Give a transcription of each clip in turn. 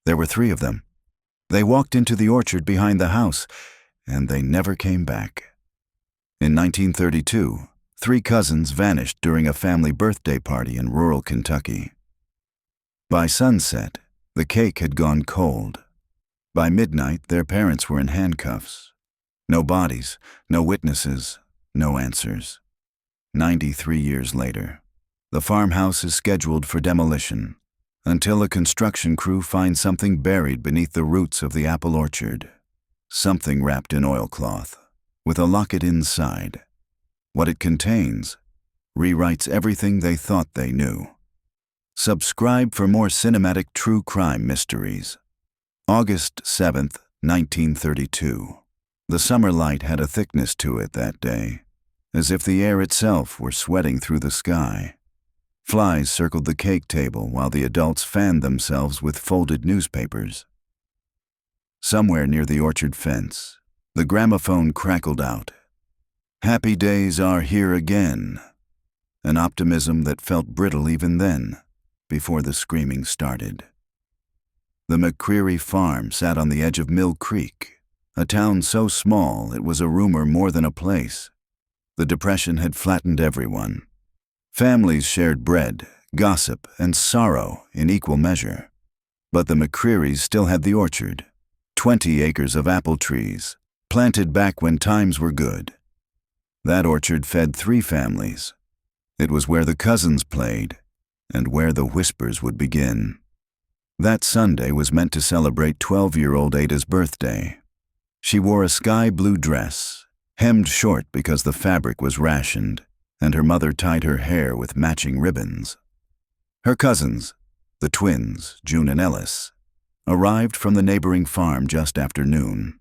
There were 3 of them. They walked into the orchard behind the house, and they never came back. In 1932, 3 cousins vanished during a family birthday party in rural Kentucky. By sunset, the cake had gone cold. By midnight, their parents were in handcuffs. No bodies, no witnesses, no answers. 93 years later, the farmhouse is scheduled for demolition until a construction crew finds something buried beneath the roots of the apple orchard. Something wrapped in oilcloth, with a locket inside. What it contains rewrites everything they thought they knew. Subscribe for more cinematic true crime mysteries. August 7th, 1932. The summer light had a thickness to it that day, as if the air itself were sweating through the sky. Flies circled the cake table while the adults fanned themselves with folded newspapers. Somewhere near the orchard fence, the gramophone crackled out. Happy days are here again. An optimism that felt brittle even then, before the screaming started. The McCreary farm sat on the edge of Mill Creek, a town so small it was a rumor more than a place. The Depression had flattened everyone. Families shared bread, gossip, and sorrow in equal measure. But the McCrearys still had the orchard, 20 acres of apple trees, planted back when times were good. That orchard fed 3 families. It was where the cousins played, and where the whispers would begin. That Sunday was meant to celebrate 12-year-old Ada's birthday. She wore a sky blue dress, hemmed short because the fabric was rationed, and her mother tied her hair with matching ribbons. Her cousins, the twins, June and Ellis, arrived from the neighboring farm just after noon.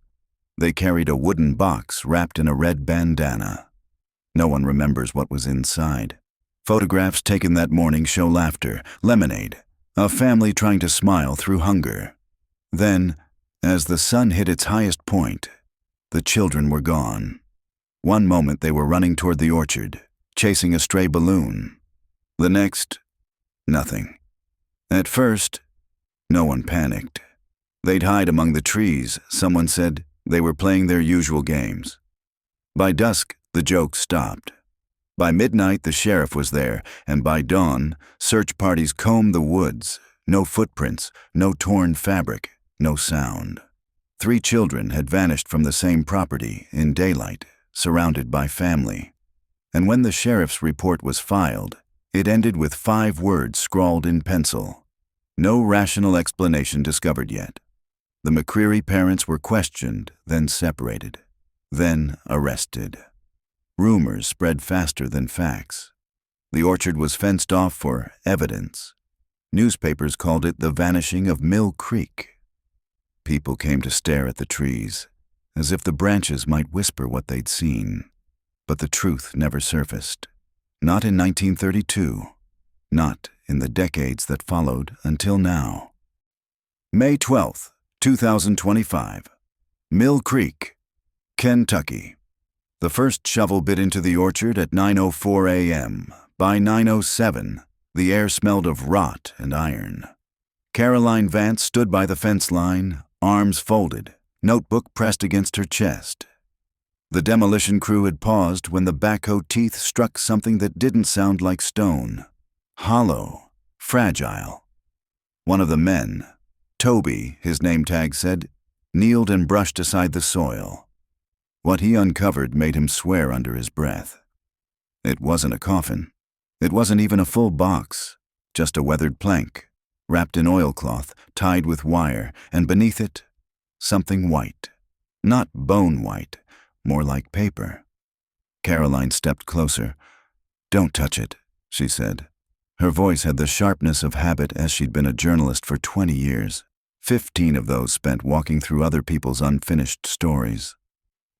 They carried a wooden box wrapped in a red bandana. No one remembers what was inside. Photographs taken that morning show laughter, lemonade, a family trying to smile through hunger. Then, as the sun hit its highest point, the children were gone. One moment they were running toward the orchard, chasing a stray balloon. The next, nothing. At first, no one panicked. They'd hide among the trees. Someone said they were playing their usual games. By dusk, the joke stopped. By midnight, the sheriff was there, and by dawn, search parties combed the woods. No footprints, no torn fabric, no sound. 3 children had vanished from the same property in daylight, surrounded by family. And when the sheriff's report was filed, it ended with 5 words scrawled in pencil. No rational explanation discovered yet. The McCreary parents were questioned, then separated, then arrested. Rumors spread faster than facts. The orchard was fenced off for evidence. Newspapers called it the vanishing of Mill Creek. People came to stare at the trees, as if the branches might whisper what they'd seen. But the truth never surfaced. Not in 1932. Not in the decades that followed until now. May 12th, 2025. Mill Creek, Kentucky. The first shovel bit into the orchard at 9:04 a.m. By 9:07, the air smelled of rot and iron. Caroline Vance stood by the fence line, arms folded, notebook pressed against her chest. The demolition crew had paused when the backhoe teeth struck something that didn't sound like stone. Hollow, fragile. One of the men, Toby, his name tag said, kneeled and brushed aside the soil. What he uncovered made him swear under his breath. It wasn't a coffin. It wasn't even a full box, just a weathered plank, wrapped in oilcloth, tied with wire, and beneath it, something white. Not bone white, more like paper. Caroline stepped closer. "Don't touch it," she said. Her voice had the sharpness of habit as she'd been a journalist for 20 years, 15 of those spent walking through other people's unfinished stories.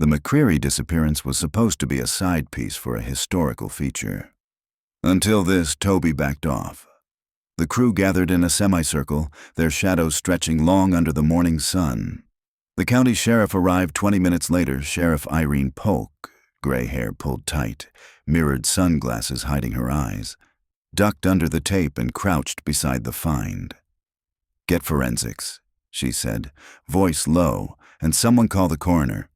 The McCreary disappearance was supposed to be a side piece for a historical feature. Until this, Toby backed off. The crew gathered in a semicircle, their shadows stretching long under the morning sun. The county sheriff arrived 20 minutes later, Sheriff Irene Polk, gray hair pulled tight, mirrored sunglasses hiding her eyes, ducked under the tape and crouched beside the find. "Get forensics," she said, voice low, and someone call the coroner.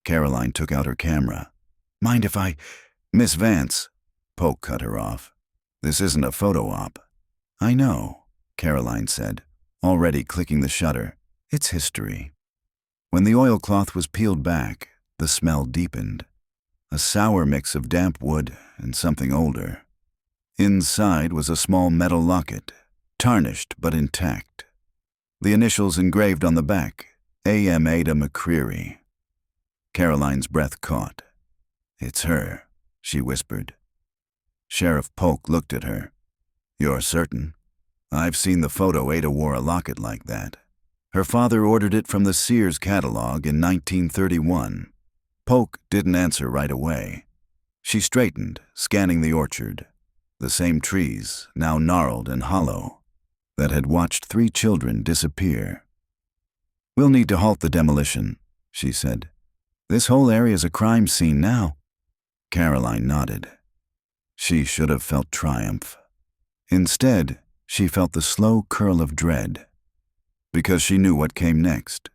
Caroline took out her camera. Mind if I... Miss Vance, Polk cut her off. This isn't a photo op. I know, Caroline said, already clicking the shutter. It's history. When the oilcloth was peeled back, the smell deepened. A sour mix of damp wood and something older. Inside was a small metal locket, tarnished but intact. The initials engraved on the back, A.M. Ada McCreary. Caroline's breath caught. It's her, she whispered. Sheriff Polk looked at her. You're certain? I've seen the photo. Ada wore a locket like that. Her father ordered it from the Sears catalog in 1931. Polk didn't answer right away. She straightened, scanning the orchard. The same trees, now gnarled and hollow, that had watched 3 children disappear. We'll need to halt the demolition, she said. This whole area's a crime scene now. Caroline nodded. She should have felt triumph. Instead, she felt the slow curl of dread. Because she knew what came next.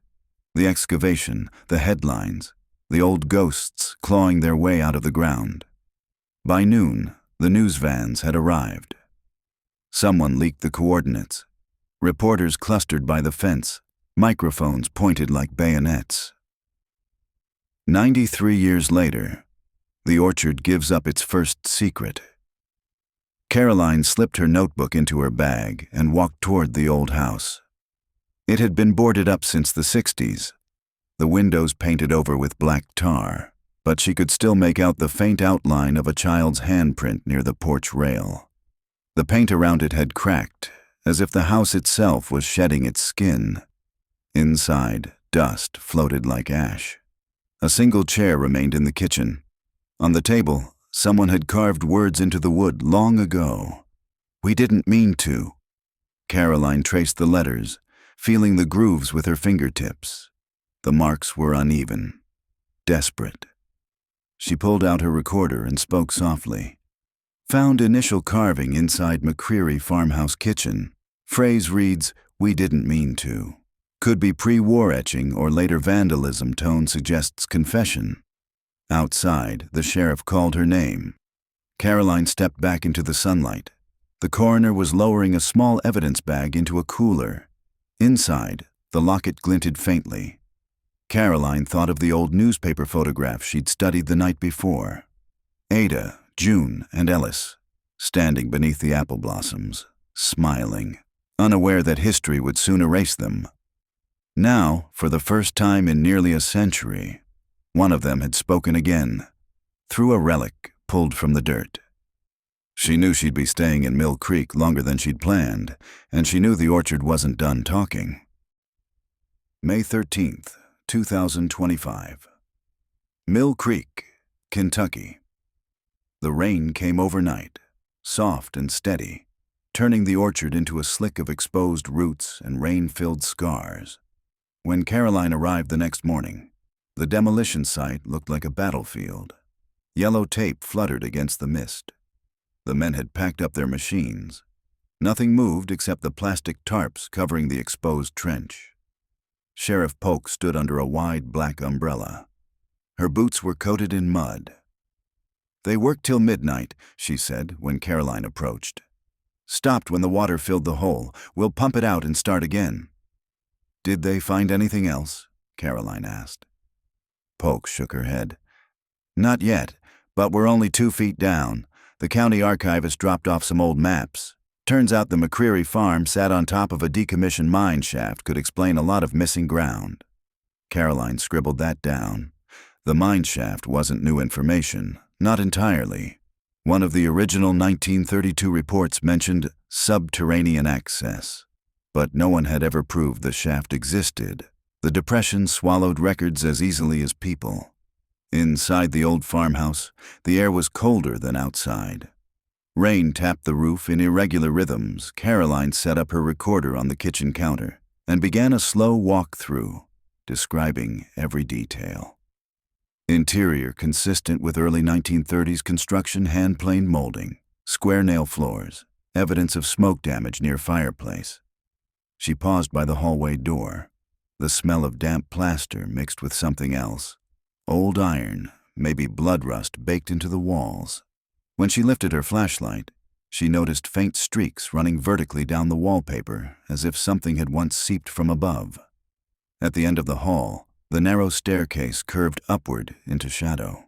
The excavation, the headlines, the old ghosts clawing their way out of the ground. By noon, the news vans had arrived. Someone leaked the coordinates. Reporters clustered by the fence, microphones pointed like bayonets. 93 years later, the orchard gives up its first secret. Caroline slipped her notebook into her bag and walked toward the old house. It had been boarded up since the 60s, the windows painted over with black tar, but she could still make out the faint outline of a child's handprint near the porch rail. The paint around it had cracked, as if the house itself was shedding its skin. Inside, dust floated like ash. A single chair remained in the kitchen. On the table, someone had carved words into the wood long ago. We didn't mean to. Caroline traced the letters, feeling the grooves with her fingertips. The marks were uneven, desperate. She pulled out her recorder and spoke softly. Found initial carving inside McCreary farmhouse kitchen. Phrase reads, we didn't mean to. Could be pre-war etching or later vandalism. Tone suggests confession. Outside, the sheriff called her name. Caroline stepped back into the sunlight. The coroner was lowering a small evidence bag into a cooler. Inside, the locket glinted faintly. Caroline thought of the old newspaper photograph she'd studied the night before. Ada, June, and Ellis, standing beneath the apple blossoms, smiling, unaware that history would soon erase them. Now, for the first time in nearly a century, one of them had spoken again, through a relic pulled from the dirt. She knew she'd be staying in Mill Creek longer than she'd planned, and she knew the orchard wasn't done talking. May 13th, 2025. Mill Creek, Kentucky. The rain came overnight, soft and steady, turning the orchard into a slick of exposed roots and rain-filled scars. When Caroline arrived the next morning, the demolition site looked like a battlefield. Yellow tape fluttered against the mist. The men had packed up their machines. Nothing moved except the plastic tarps covering the exposed trench. Sheriff Polk stood under a wide black umbrella. Her boots were coated in mud. They worked till midnight, she said when Caroline approached. Stopped when the water filled the hole. We'll pump it out and start again. Did they find anything else? Caroline asked. Polk shook her head. Not yet, but we're only 2 feet down. The county archivist dropped off some old maps. Turns out the McCreary farm sat on top of a decommissioned mine shaft. Could explain a lot of missing ground. Caroline scribbled that down. The mine shaft wasn't new information, not entirely. One of the original 1932 reports mentioned subterranean access, but no one had ever proved the shaft existed. The depression swallowed records as easily as people. Inside the old farmhouse, the air was colder than outside. Rain tapped the roof in irregular rhythms. Caroline set up her recorder on the kitchen counter and began a slow walk through, describing every detail. Interior consistent with early 1930s construction, hand-planed molding, square nail floors, evidence of smoke damage near fireplace. She paused by the hallway door. The smell of damp plaster mixed with something else. Old iron, maybe blood rust baked into the walls. When she lifted her flashlight, she noticed faint streaks running vertically down the wallpaper as if something had once seeped from above. At the end of the hall, the narrow staircase curved upward into shadow.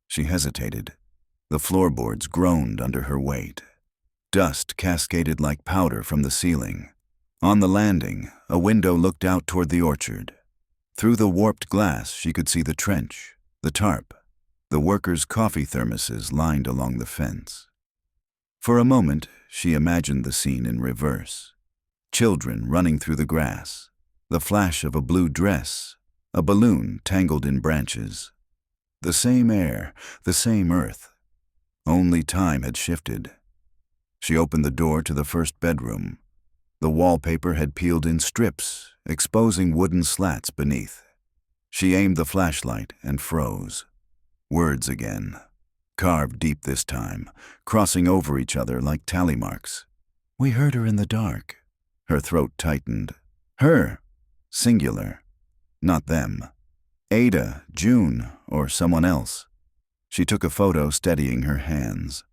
She hesitated. The floorboards groaned under her weight. Dust cascaded like powder from the ceiling. On the landing, a window looked out toward the orchard. Through the warped glass, she could see the trench, the tarp, the workers' coffee thermoses lined along the fence. For a moment, she imagined the scene in reverse. Children running through the grass, the flash of a blue dress, a balloon tangled in branches. The same air, the same earth. Only time had shifted. She opened the door to the first bedroom. The wallpaper had peeled in strips, exposing wooden slats beneath. She aimed the flashlight and froze. Words again. Carved deep this time, crossing over each other like tally marks. We heard her in the dark. Her throat tightened. Her. Singular. Not them. Ada, June, or someone else. She took a photo, steadying her hands.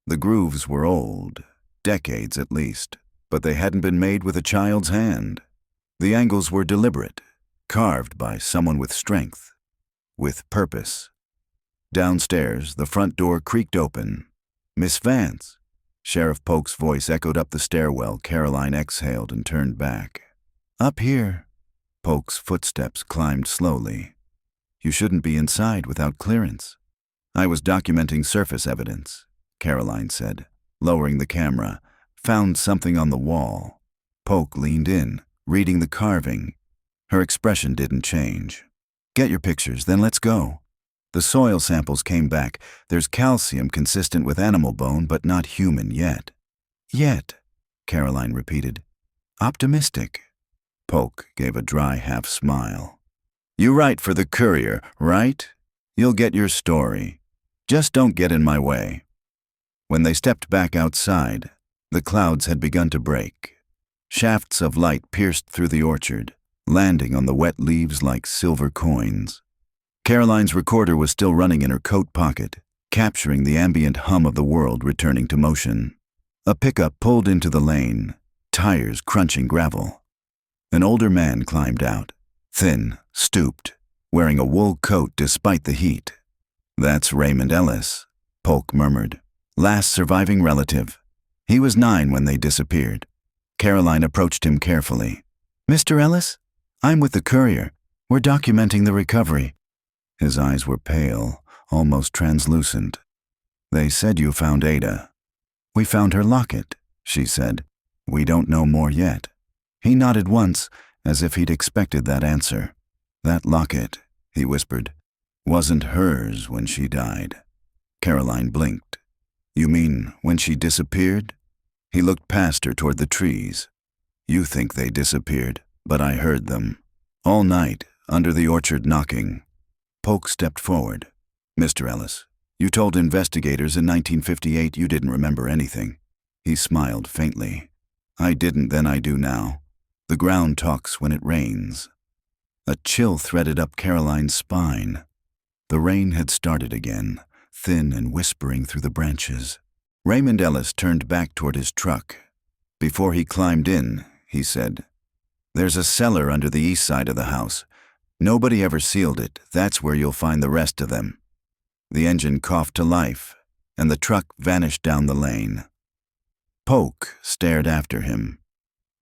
The grooves were old, decades at least, but they hadn't been made with a child's hand. The angles were deliberate, carved by someone with strength, with purpose. Downstairs, the front door creaked open. Miss Vance. Sheriff Polk's voice echoed up the stairwell. Caroline exhaled and turned back. Up here. Polk's footsteps climbed slowly. You shouldn't be inside without clearance. I was documenting surface evidence, Caroline said, lowering the camera. Found something on the wall. Polk leaned in, reading the carving. Her expression didn't change. Get your pictures, then let's go. The soil samples came back. There's calcium consistent with animal bone, but not human yet. Yet, Caroline repeated. Optimistic. Polk gave a dry half-smile. You write for the Courier, right? You'll get your story. Just don't get in my way. When they stepped back outside, the clouds had begun to break. Shafts of light pierced through the orchard, landing on the wet leaves like silver coins. Caroline's recorder was still running in her coat pocket, capturing the ambient hum of the world returning to motion. A pickup pulled into the lane, tires crunching gravel. An older man climbed out, thin, stooped, wearing a wool coat despite the heat. That's Raymond Ellis, Polk murmured. Last surviving relative. He was 9 when they disappeared. Caroline approached him carefully. Mr. Ellis? I'm with the Courier. We're documenting the recovery. His eyes were pale, almost translucent. They said you found Ada. We found her locket, she said. We don't know more yet. He nodded once, as if he'd expected that answer. That locket, he whispered, wasn't hers when she died. Caroline blinked. You mean when she disappeared? He looked past her toward the trees. You think they disappeared, but I heard them. All night, under the orchard knocking. Polk stepped forward. Mr. Ellis, you told investigators in 1958 you didn't remember anything. He smiled faintly. I didn't then, I do now. The ground talks when it rains. A chill threaded up Caroline's spine. The rain had started again, thin and whispering through the branches. Raymond Ellis turned back toward his truck. Before he climbed in, he said, There's a cellar under the east side of the house. Nobody ever sealed it. That's where you'll find the rest of them. The engine coughed to life, and the truck vanished down the lane. Polk stared after him.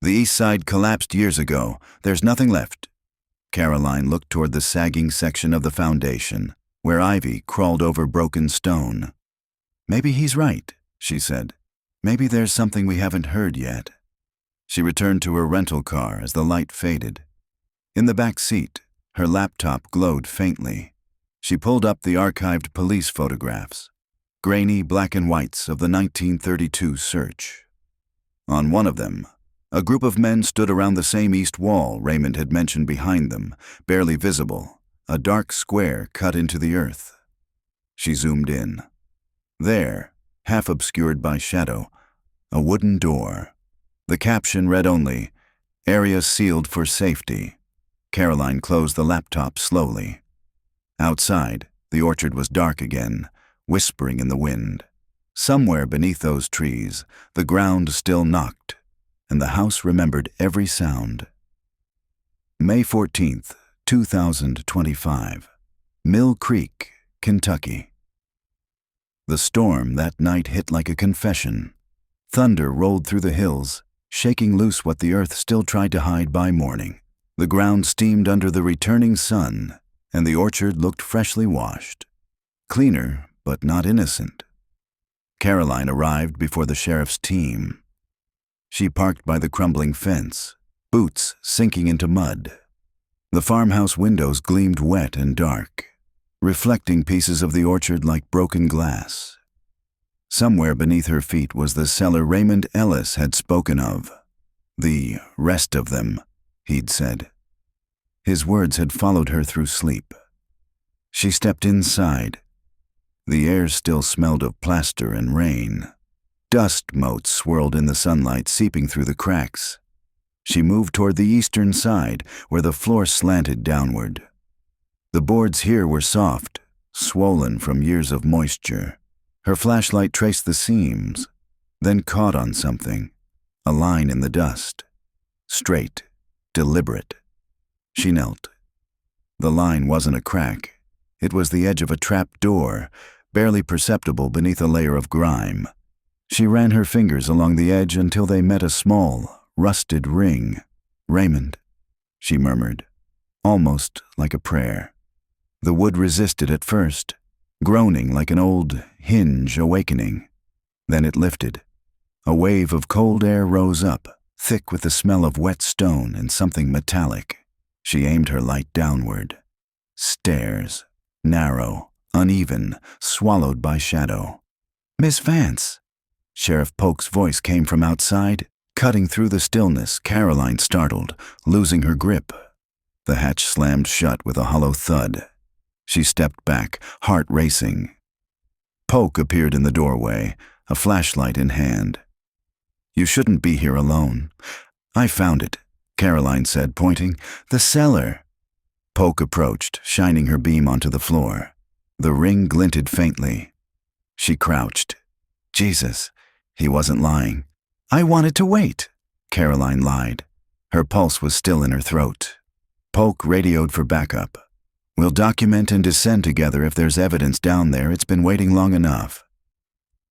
The east side collapsed years ago. There's nothing left. Caroline looked toward the sagging section of the foundation, where ivy crawled over broken stone. Maybe he's right, she said. Maybe there's something we haven't heard yet. She returned to her rental car as the light faded. In the back seat, her laptop glowed faintly. She pulled up the archived police photographs, grainy black and whites of the 1932 search. On one of them, a group of men stood around the same east wall Raymond had mentioned behind them, barely visible, a dark square cut into the earth. She zoomed in. There, half obscured by shadow, a wooden door. The caption read only, Area sealed for safety. Caroline closed the laptop slowly. Outside, the orchard was dark again, whispering in the wind. Somewhere beneath those trees, the ground still knocked, and the house remembered every sound. May 14th, 2025. Mill Creek, Kentucky. The storm that night hit like a confession. Thunder rolled through the hills, shaking loose what the earth still tried to hide by morning. The ground steamed under the returning sun, and the orchard looked freshly washed. Cleaner, but not innocent. Caroline arrived before the sheriff's team. She parked by the crumbling fence, boots sinking into mud. The farmhouse windows gleamed wet and dark, reflecting pieces of the orchard like broken glass. Somewhere beneath her feet was the cellar Raymond Ellis had spoken of. The rest of them, he'd said. His words had followed her through sleep. She stepped inside. The air still smelled of plaster and rain. Dust motes swirled in the sunlight, seeping through the cracks. She moved toward the eastern side, where the floor slanted downward. The boards here were soft, swollen from years of moisture. Her flashlight traced the seams, then caught on something, a line in the dust. Straight, deliberate. She knelt. The line wasn't a crack. It was the edge of a trap door, barely perceptible beneath a layer of grime. She ran her fingers along the edge until they met a small, rusted ring. "Raymond," she murmured, almost like a prayer. The wood resisted at first, groaning like an old hinge awakening. Then it lifted. A wave of cold air rose up, thick with the smell of wet stone and something metallic. She aimed her light downward. Stairs, narrow, uneven, swallowed by shadow. "Miss Vance!" Sheriff Polk's voice came from outside, cutting through the stillness. Caroline startled, losing her grip. The hatch slammed shut with a hollow thud. She stepped back, heart racing. Polk appeared in the doorway, a flashlight in hand. "You shouldn't be here alone." "I found it," Caroline said, pointing. "The cellar." Polk approached, shining her beam onto the floor. The ring glinted faintly. She crouched. Jesus, he wasn't lying. "I wanted to wait," Caroline lied. Her pulse was still in her throat. Polk radioed for backup. "We'll document and descend together if there's evidence down there. It's been waiting long enough."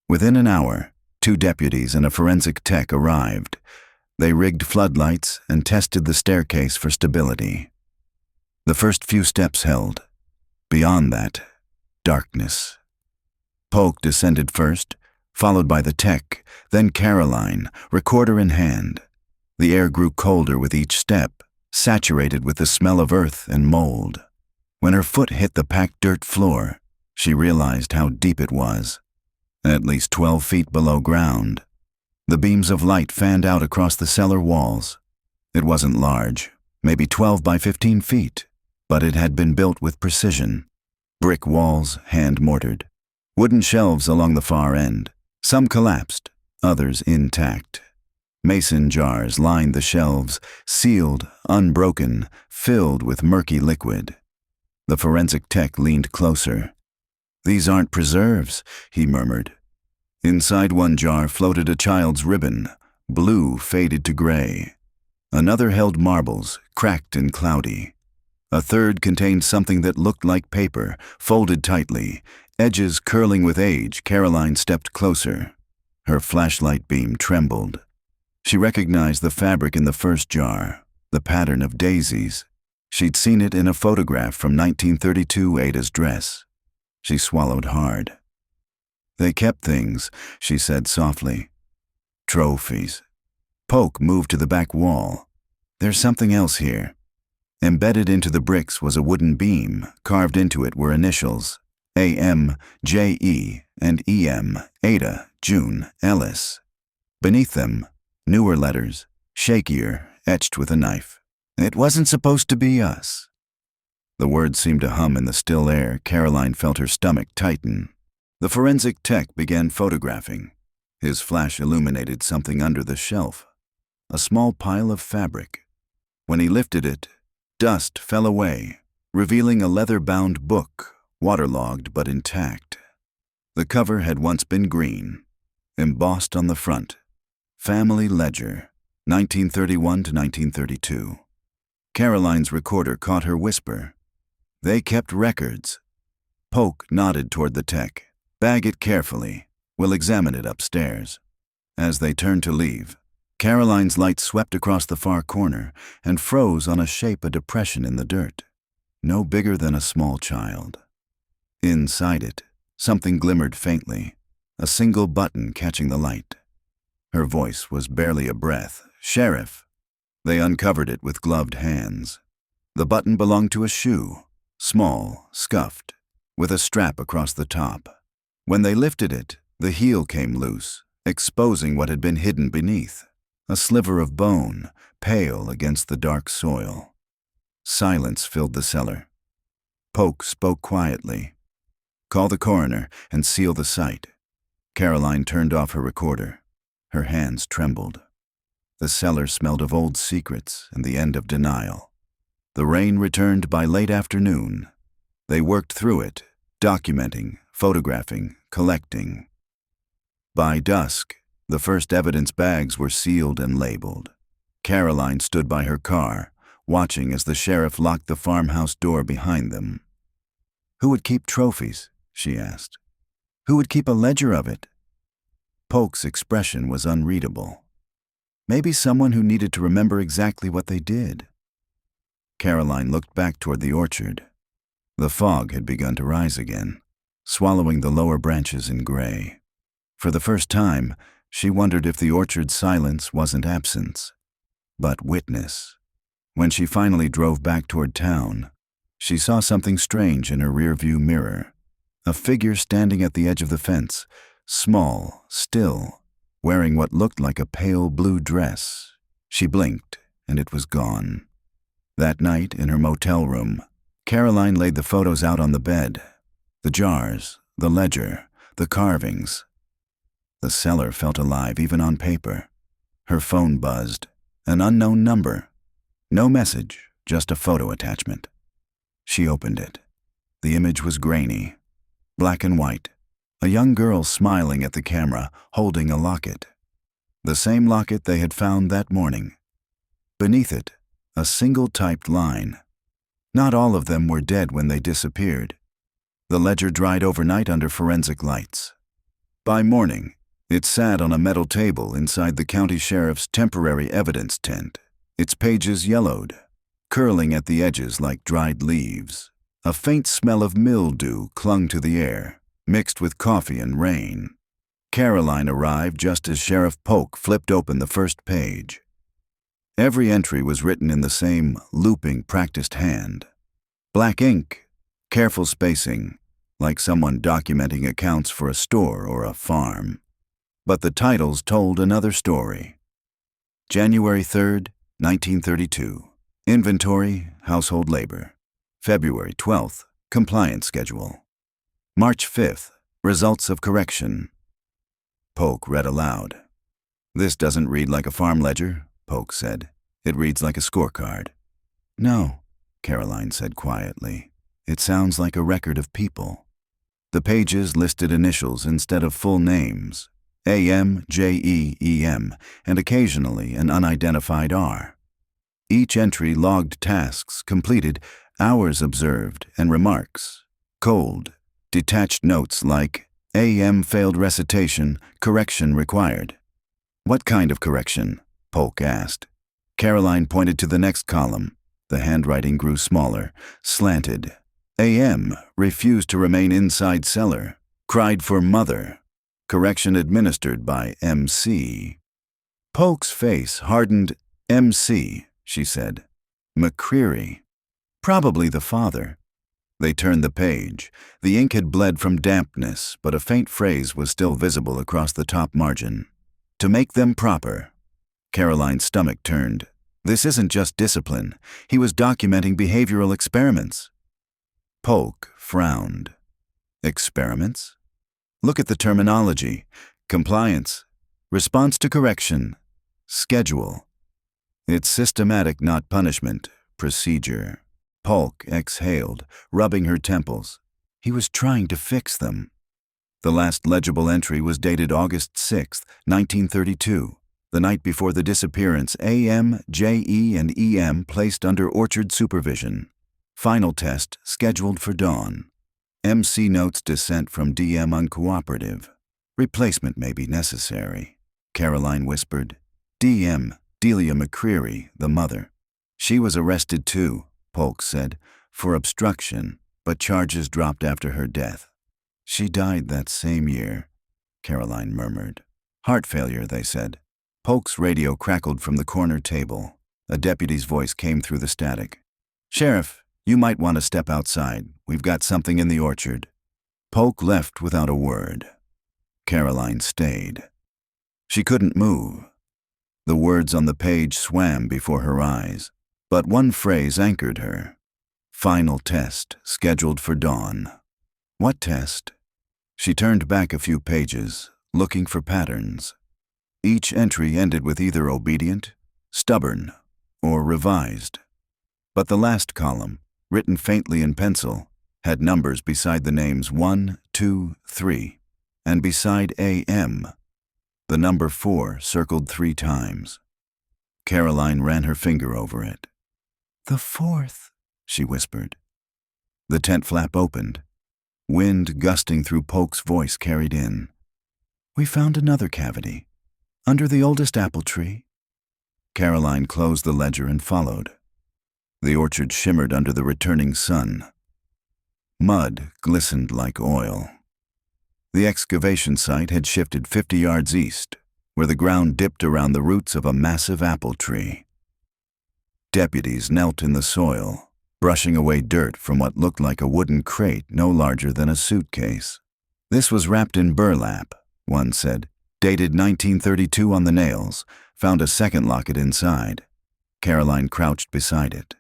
Within an hour, 2 deputies and a forensic tech arrived. They rigged floodlights and tested the staircase for stability. The first few steps held. Beyond that, darkness. Polk descended first, followed by the tech, then Caroline, recorder in hand. The air grew colder with each step, saturated with the smell of earth and mold. When her foot hit the packed dirt floor, she realized how deep it was. At least 12 feet below ground. The beams of light fanned out across the cellar walls. It wasn't large, maybe 12 by 15 feet, but it had been built with precision. Brick walls, hand-mortared. Wooden shelves along the far end. Some collapsed, others intact. Mason jars lined the shelves, sealed, unbroken, filled with murky liquid. The forensic tech leaned closer. "These aren't preserves," he murmured. Inside one jar floated a child's ribbon, blue faded to gray. Another held marbles, cracked and cloudy. A third contained something that looked like paper, folded tightly, edges curling with age. Caroline stepped closer. Her flashlight beam trembled. She recognized the fabric in the first jar, the pattern of daisies. She'd seen it in a photograph from 1932 Ada's dress. She swallowed hard. "They kept things," she said softly. "Trophies." Polk moved to the back wall. "There's something else here." Embedded into the bricks was a wooden beam. Carved into it were initials: A.M., J.E., and E.M., Ada, June, Ellis. Beneath them, newer letters, shakier, etched with a knife. "It wasn't supposed to be us." The words seemed to hum in the still air. Caroline felt her stomach tighten. The forensic tech began photographing. His flash illuminated something under the shelf. a small pile of fabric. When he lifted it, dust fell away, revealing a leather-bound book, waterlogged but intact. The cover had once been green, embossed on the front. Family Ledger, 1931 to 1932. Caroline's recorder caught her whisper. They kept records. Polk nodded toward the tech. Bag it carefully. We'll examine it upstairs. As they turned to leave, Caroline's light swept across the far corner and froze on a shape, a depression in the dirt, no bigger than a small child. Inside it, something glimmered faintly, a single button catching the light. Her voice was barely a breath. "Sheriff." They uncovered it with gloved hands. The button belonged to a shoe, small, scuffed, with a strap across the top. When they lifted it, the heel came loose, exposing what had been hidden beneath, a sliver of bone, pale against the dark soil. Silence filled the cellar. Polk spoke quietly. "Call the coroner and seal the site." Caroline turned off her recorder. Her hands trembled. The cellar smelled of old secrets and the end of denial. The rain returned by late afternoon. They worked through it, documenting, photographing, collecting. By dusk, the first evidence bags were sealed and labeled. Caroline stood by her car, watching as the sheriff locked the farmhouse door behind them. "Who would keep trophies?" she asked. "Who would keep a ledger of it?" Polk's expression was unreadable. Maybe someone who needed to remember exactly what they did. Caroline looked back toward the orchard. The fog had begun to rise again, swallowing the lower branches in gray. For the first time, she wondered if the orchard's silence wasn't absence, but witness. When she finally drove back toward town, she saw something strange in her rearview mirror. A figure standing at the edge of the fence, small, still, wearing what looked like a pale blue dress. She blinked, and it was gone. That night, in her motel room, Caroline laid the photos out on the bed. The jars, the ledger, the carvings. The cellar felt alive even on paper. Her phone buzzed. An unknown number. No message, just a photo attachment. She opened it. The image was grainy, black and white. A young girl smiling at the camera, holding a locket. The same locket they had found that morning. Beneath it, a single typed line. Not all of them were dead when they disappeared. The ledger dried overnight under forensic lights. By morning, it sat on a metal table inside the county sheriff's temporary evidence tent, its pages yellowed, curling at the edges like dried leaves. A faint smell of mildew clung to the air, mixed with coffee and rain. Caroline arrived just as Sheriff Polk flipped open the first page. Every entry was written in the same looping, practiced hand. Black ink, careful spacing, like someone documenting accounts for a store or a farm. But the titles told another story. January 3rd, 1932. Inventory, household labor. February 12th, compliance schedule. March 5th, results of correction. Polk read aloud. "This doesn't read like a farm ledger," Polk said. "It reads like a scorecard." "No," Caroline said quietly. "It sounds like a record of people." The pages listed initials instead of full names. A.M., J.E., E.M., and occasionally an unidentified R. Each entry logged tasks completed, hours observed, and remarks. Cold, detached notes like, "A.M. failed recitation, correction required." "What kind of correction?" Polk asked. Caroline pointed to the next column. The handwriting grew smaller, slanted. "A.M. refused to remain inside cellar, cried for mother. Correction administered by M.C." Polk's face hardened. "M.C., she said. McCreary. Probably the father." They turned the page. The ink had bled from dampness, but a faint phrase was still visible across the top margin. "To make them proper." Caroline's stomach turned. This isn't just discipline. He was documenting behavioral experiments. Polk frowned. Experiments? Look at the terminology. Compliance. Response to correction. Schedule. It's systematic, not punishment. Procedure. Polk exhaled, rubbing her temples. He was trying to fix them. The last legible entry was dated August 6, 1932, the night before the disappearance. AM, JE, and EM placed under orchard supervision. Final test scheduled for dawn. MC notes dissent from DM uncooperative. Replacement may be necessary, Caroline whispered. DM, Delia McCreary, the mother. She was arrested too, Polk said, for obstruction, but charges dropped after her death. She died that same year, Caroline murmured. Heart failure, they said. Polk's radio crackled from the corner table. A deputy's voice came through the static. Sheriff, you might want to step outside. We've got something in the orchard. Polk left without a word. Caroline stayed. She couldn't move. The words on the page swam before her eyes, but one phrase anchored her. Final test, scheduled for dawn. What test? She turned back a few pages, looking for patterns. Each entry ended with either obedient, stubborn, or revised. But the last column, written faintly in pencil, had numbers beside the names 1, 2, 3, and beside AM, the number 4 circled 3 times. Caroline ran her finger over it. The 4th, she whispered. The tent flap opened. Wind gusting through Polk's voice carried in. We found another cavity, under the oldest apple tree. Caroline closed the ledger and followed. The orchard shimmered under the returning sun. Mud glistened like oil. The excavation site had shifted 50 yards east, where the ground dipped around the roots of a massive apple tree. Deputies knelt in the soil, brushing away dirt from what looked like a wooden crate no larger than a suitcase. This was wrapped in burlap, one said, dated 1932 on the nails, found a second locket inside. Caroline crouched beside it.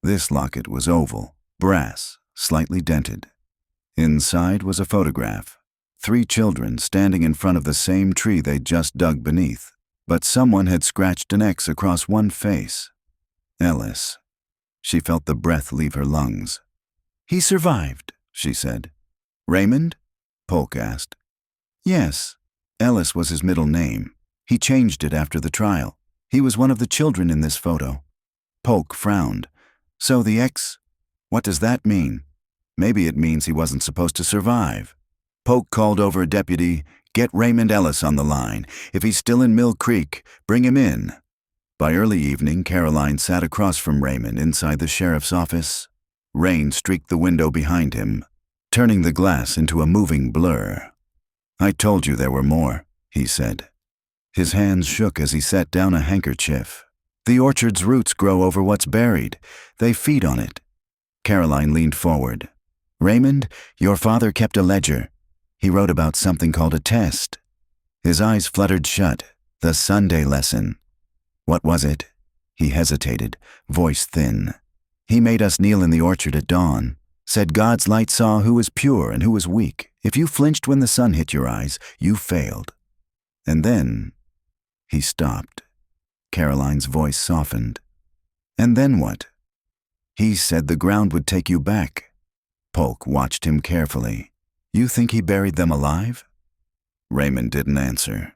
This locket was oval, brass, slightly dented. Inside was a photograph. 3 children standing in front of the same tree they'd just dug beneath, but someone had scratched an X across one face. Ellis. She felt the breath leave her lungs. He survived, she said. Raymond? Polk asked. Yes. Ellis was his middle name. He changed it after the trial. He was one of the children in this photo. Polk frowned. So the X? What does that mean? Maybe it means he wasn't supposed to survive. Polk called over a deputy. Get Raymond Ellis on the line. If he's still in Mill Creek, bring him in. By early evening, Caroline sat across from Raymond inside the sheriff's office. Rain streaked the window behind him, turning the glass into a moving blur. I told you there were more, he said. His hands shook as he set down a handkerchief. The orchard's roots grow over what's buried. They feed on it. Caroline leaned forward. Raymond, your father kept a ledger. He wrote about something called a test. His eyes fluttered shut. The Sunday lesson. What was it? He hesitated, voice thin. He made us kneel in the orchard at dawn, said God's light saw who was pure and who was weak. If you flinched when the sun hit your eyes, you failed. And then he stopped. Caroline's voice softened. And then what? He said the ground would take you back. Polk watched him carefully. You think he buried them alive? Raymond didn't answer.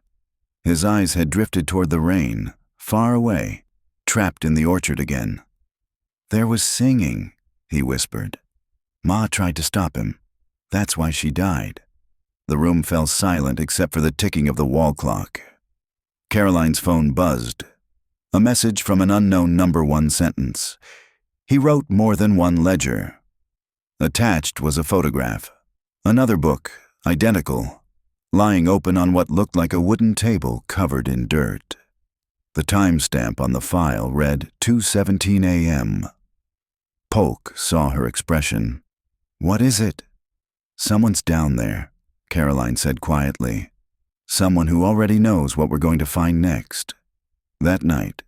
His eyes had drifted toward the rain, far away, trapped in the orchard again. There was singing, he whispered. Ma tried to stop him. That's why she died. The room fell silent except for the ticking of the wall clock. Caroline's phone buzzed. A message from an unknown number. One sentence. He wrote more than one ledger. Attached was a photograph. Another book, identical, lying open on what looked like a wooden table covered in dirt. The timestamp on the file read 2:17 a.m. Polk saw her expression. What is it? Someone's down there, Caroline said quietly. Someone who already knows what we're going to find next. That night,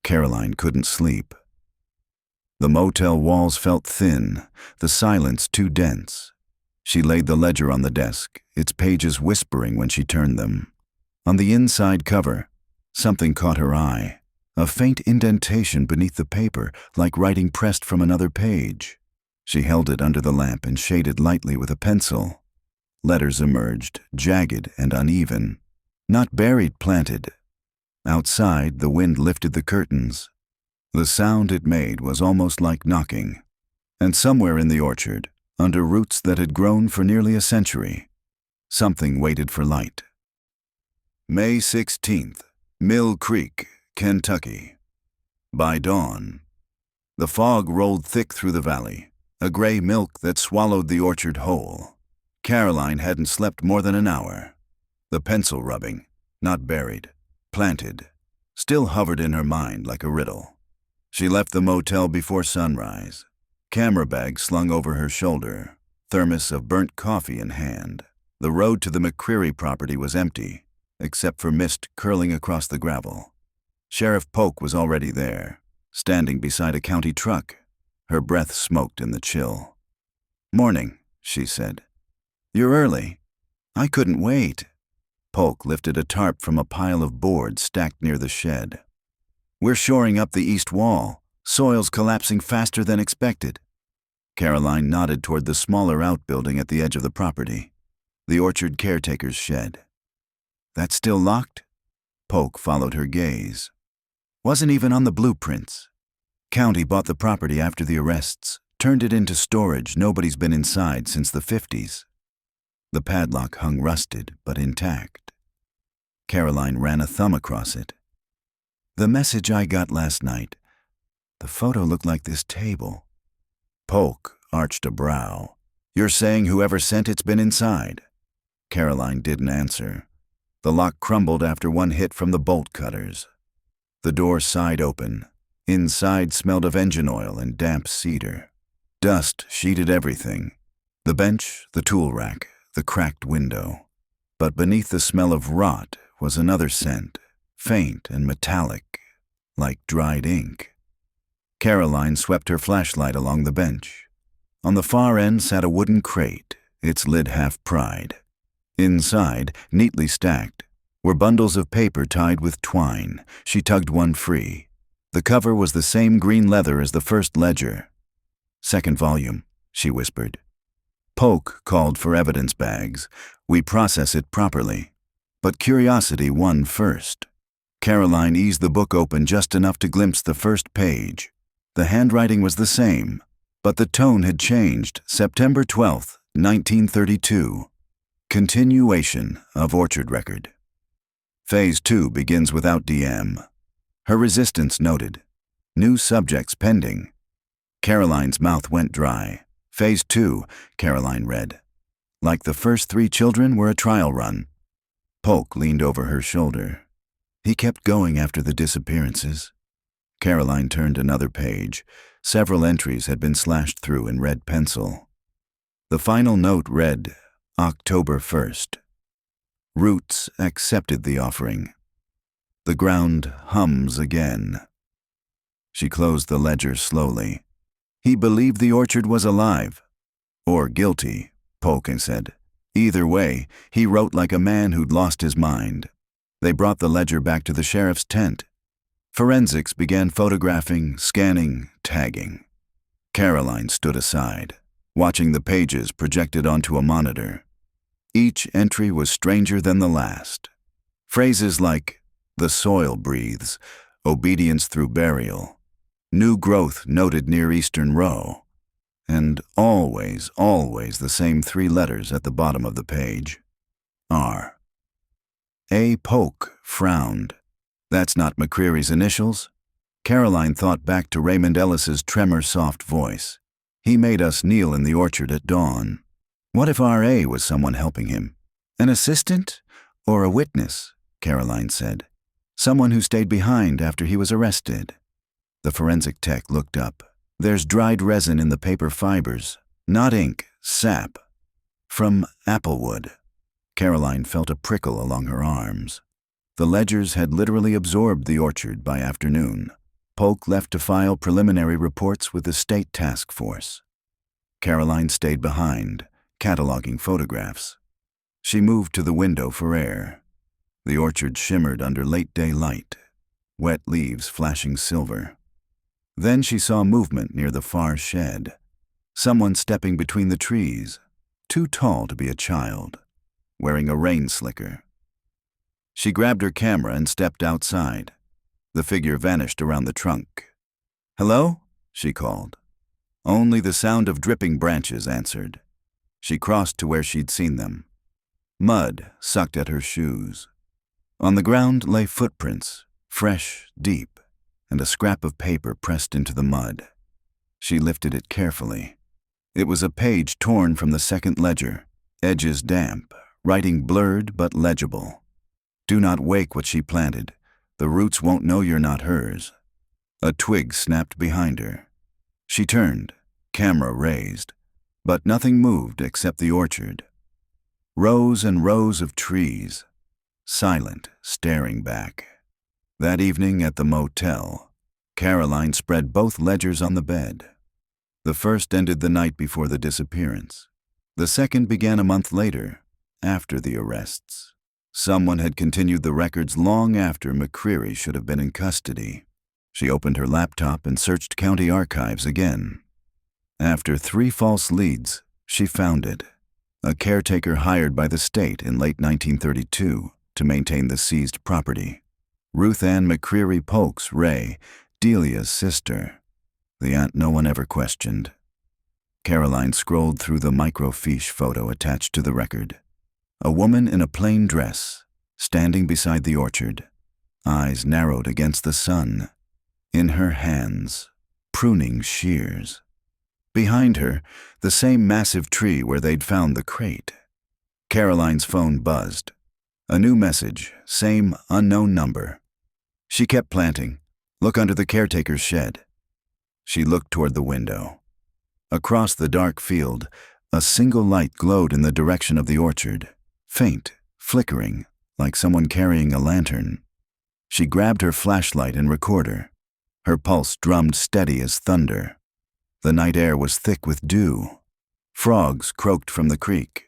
Caroline couldn't sleep. The motel walls felt thin, the silence too dense. She laid the ledger on the desk, its pages whispering when she turned them. On the inside cover, something caught her eye, a faint indentation beneath the paper, like writing pressed from another page. She held it under the lamp and shaded lightly with a pencil. Letters emerged, jagged and uneven. Not buried, planted. Outside, the wind lifted the curtains. The sound it made was almost like knocking. And somewhere in the orchard, under roots that had grown for nearly a century, something waited for light. May 16th, Mill Creek, Kentucky. By dawn, the fog rolled thick through the valley, a gray milk that swallowed the orchard whole. Caroline hadn't slept more than an hour. The pencil rubbing, not buried, planted, still hovered in her mind like a riddle. She left the motel before sunrise, camera bag slung over her shoulder, thermos of burnt coffee in hand. The road to the McCreary property was empty, except for mist curling across the gravel. Sheriff Polk was already there, standing beside a county truck. Her breath smoked in the chill. "Morning," she said. "You're early. I couldn't wait." Polk lifted a tarp from a pile of boards stacked near the shed. "We're shoring up the east wall. Soil's collapsing faster than expected." Caroline nodded toward the smaller outbuilding at the edge of the property, the orchard caretaker's shed. "That's still locked?" Polk followed her gaze. "Wasn't even on the blueprints. County bought the property after the arrests, turned it into storage. Nobody's been inside since the 50s. The padlock hung rusted but intact. Caroline ran a thumb across it. "The message I got last night. The photo looked like this table." Polk arched a brow. "You're saying whoever sent it's been inside?" Caroline didn't answer. The lock crumbled after one hit from the bolt cutters. The door sighed open. Inside smelled of engine oil and damp cedar. Dust sheeted everything: the bench, the tool rack, the cracked window. But beneath the smell of rot was another scent, faint and metallic, like dried ink. Caroline swept her flashlight along the bench. On the far end sat a wooden crate, its lid half pried. Inside, neatly stacked, were bundles of paper tied with twine. She tugged one free. The cover was the same green leather as the first ledger. "Second volume," she whispered. Polk called for evidence bags. "We process it properly." But curiosity won first. Caroline eased the book open just enough to glimpse the first page. The handwriting was the same, but the tone had changed. September 12th, 1932. Continuation of orchard record. Phase 2 begins without DM. Her resistance noted. New subjects pending. Caroline's mouth went dry. Phase 2, Caroline read. Like the first 3 children were a trial run. Polk leaned over her shoulder. He kept going after the disappearances. Caroline turned another page. Several entries had been slashed through in red pencil. The final note read, October 1st. Roots accepted the offering. The ground hums again. She closed the ledger slowly. He believed the orchard was alive. Or guilty, Polk said. Either way, he wrote like a man who'd lost his mind. They brought the ledger back to the sheriff's tent. Forensics began photographing, scanning, tagging. Caroline stood aside, watching the pages projected onto a monitor. Each entry was stranger than the last. Phrases like, "The soil breathes," "Obedience through burial," "New growth noted near Eastern Row," and always, always the same 3 letters at the bottom of the page. R. A. Polk frowned. That's not McCreary's initials? Caroline thought back to Raymond Ellis's tremor-soft voice. He made us kneel in the orchard at dawn. What if R.A. was someone helping him? An assistant? Or a witness? Caroline said. Someone who stayed behind after he was arrested. The forensic tech looked up. There's dried resin in the paper fibers. Not ink, sap. From applewood. Caroline felt a prickle along her arms. The ledgers had literally absorbed the orchard by afternoon. Polk left to file preliminary reports with the state task force. Caroline stayed behind, cataloging photographs. She moved to the window for air. The orchard shimmered under late-day light. wet leaves flashing silver. Then she saw movement near the far shed. Someone stepping between the trees, too tall to be a child, wearing a rain slicker. She grabbed her camera and stepped outside. The figure vanished around the trunk. "Hello?" she called. Only the sound of dripping branches answered. She crossed to where she'd seen them. Mud sucked at her shoes. On the ground lay footprints, fresh, deep, and a scrap of paper pressed into the mud. She lifted it carefully. It was a page torn from the second ledger, edges damp, writing blurred but legible. "Do not wake what she planted. The roots won't know you're not hers." A twig snapped behind her. She turned, camera raised, but nothing moved except the orchard. Rows and rows of trees, silent, staring back. That evening at the motel, Caroline spread both ledgers on the bed. The first ended the night before the disappearance. The second began a month later, after the arrests. Someone had continued the records long after McCreary should have been in custody. She opened her laptop and searched county archives again. After 3 false leads, she found it. A caretaker hired by the state in late 1932 to maintain the seized property. Ruth Ann McCreary Polk's Ray, Delia's sister. The aunt no one ever questioned. Caroline scrolled through the microfiche photo attached to the record. A woman in a plain dress, standing beside the orchard, eyes narrowed against the sun. In her hands, pruning shears. Behind her, the same massive tree where they'd found the crate. Caroline's phone buzzed. A new message, same unknown number. She kept planting. "Look under the caretaker's shed." She looked toward the window. Across the dark field, a single light glowed in the direction of the orchard, faint, flickering, like someone carrying a lantern. She grabbed her flashlight and recorder. Her pulse drummed steady as thunder. The night air was thick with dew. Frogs croaked from the creek.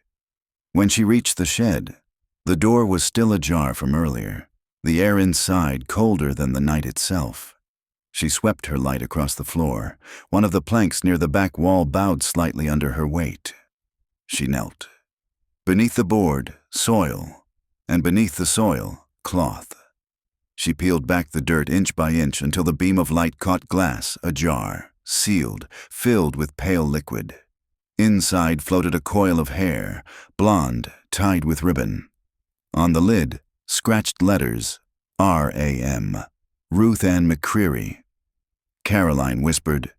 When she reached the shed, the door was still ajar from earlier, the air inside colder than the night itself. She swept her light across the floor. One of the planks near the back wall bowed slightly under her weight. She knelt. Beneath the board, soil, and beneath the soil, cloth. She peeled back the dirt inch by inch until the beam of light caught glass, ajar, sealed, filled with pale liquid. Inside floated a coil of hair, blonde, tied with ribbon. On the lid, scratched letters, R.A.M., Ruth Ann McCreary. Caroline whispered,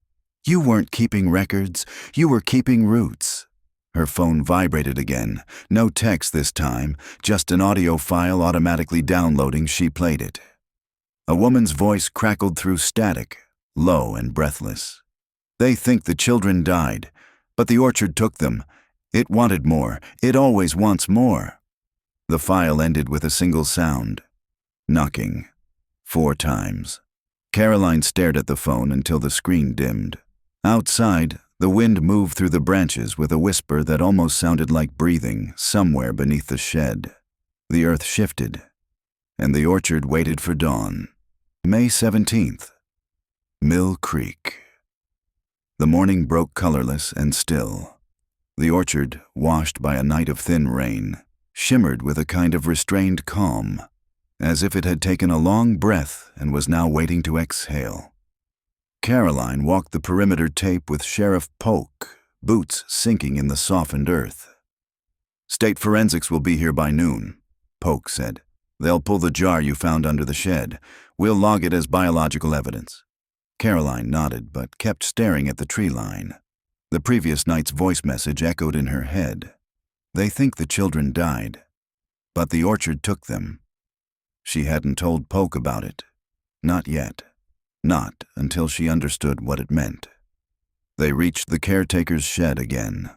"You weren't keeping records, you were keeping roots." Her phone vibrated again. No text this time, just an audio file automatically downloading. She played it. A woman's voice crackled through static, low and breathless. "They think the children died, but the orchard took them. It wanted more. It always wants more." The file ended with a single sound. Knocking. 4 times. Caroline stared at the phone until the screen dimmed. Outside, the wind moved through the branches with a whisper that almost sounded like breathing somewhere beneath the shed. The earth shifted, and the orchard waited for dawn. May 17th. Mill Creek. The morning broke colorless and still. The orchard, washed by a night of thin rain, shimmered with a kind of restrained calm, as if it had taken a long breath and was now waiting to exhale. Caroline walked the perimeter tape with Sheriff Polk, boots sinking in the softened earth. "State forensics will be here by noon," Polk said. "They'll pull the jar you found under the shed. We'll log it as biological evidence." Caroline nodded but kept staring at the tree line. The previous night's voice message echoed in her head. They think the children died, but the orchard took them. She hadn't told Polk about it. Not yet. Not until she understood what it meant. They reached the caretaker's shed again.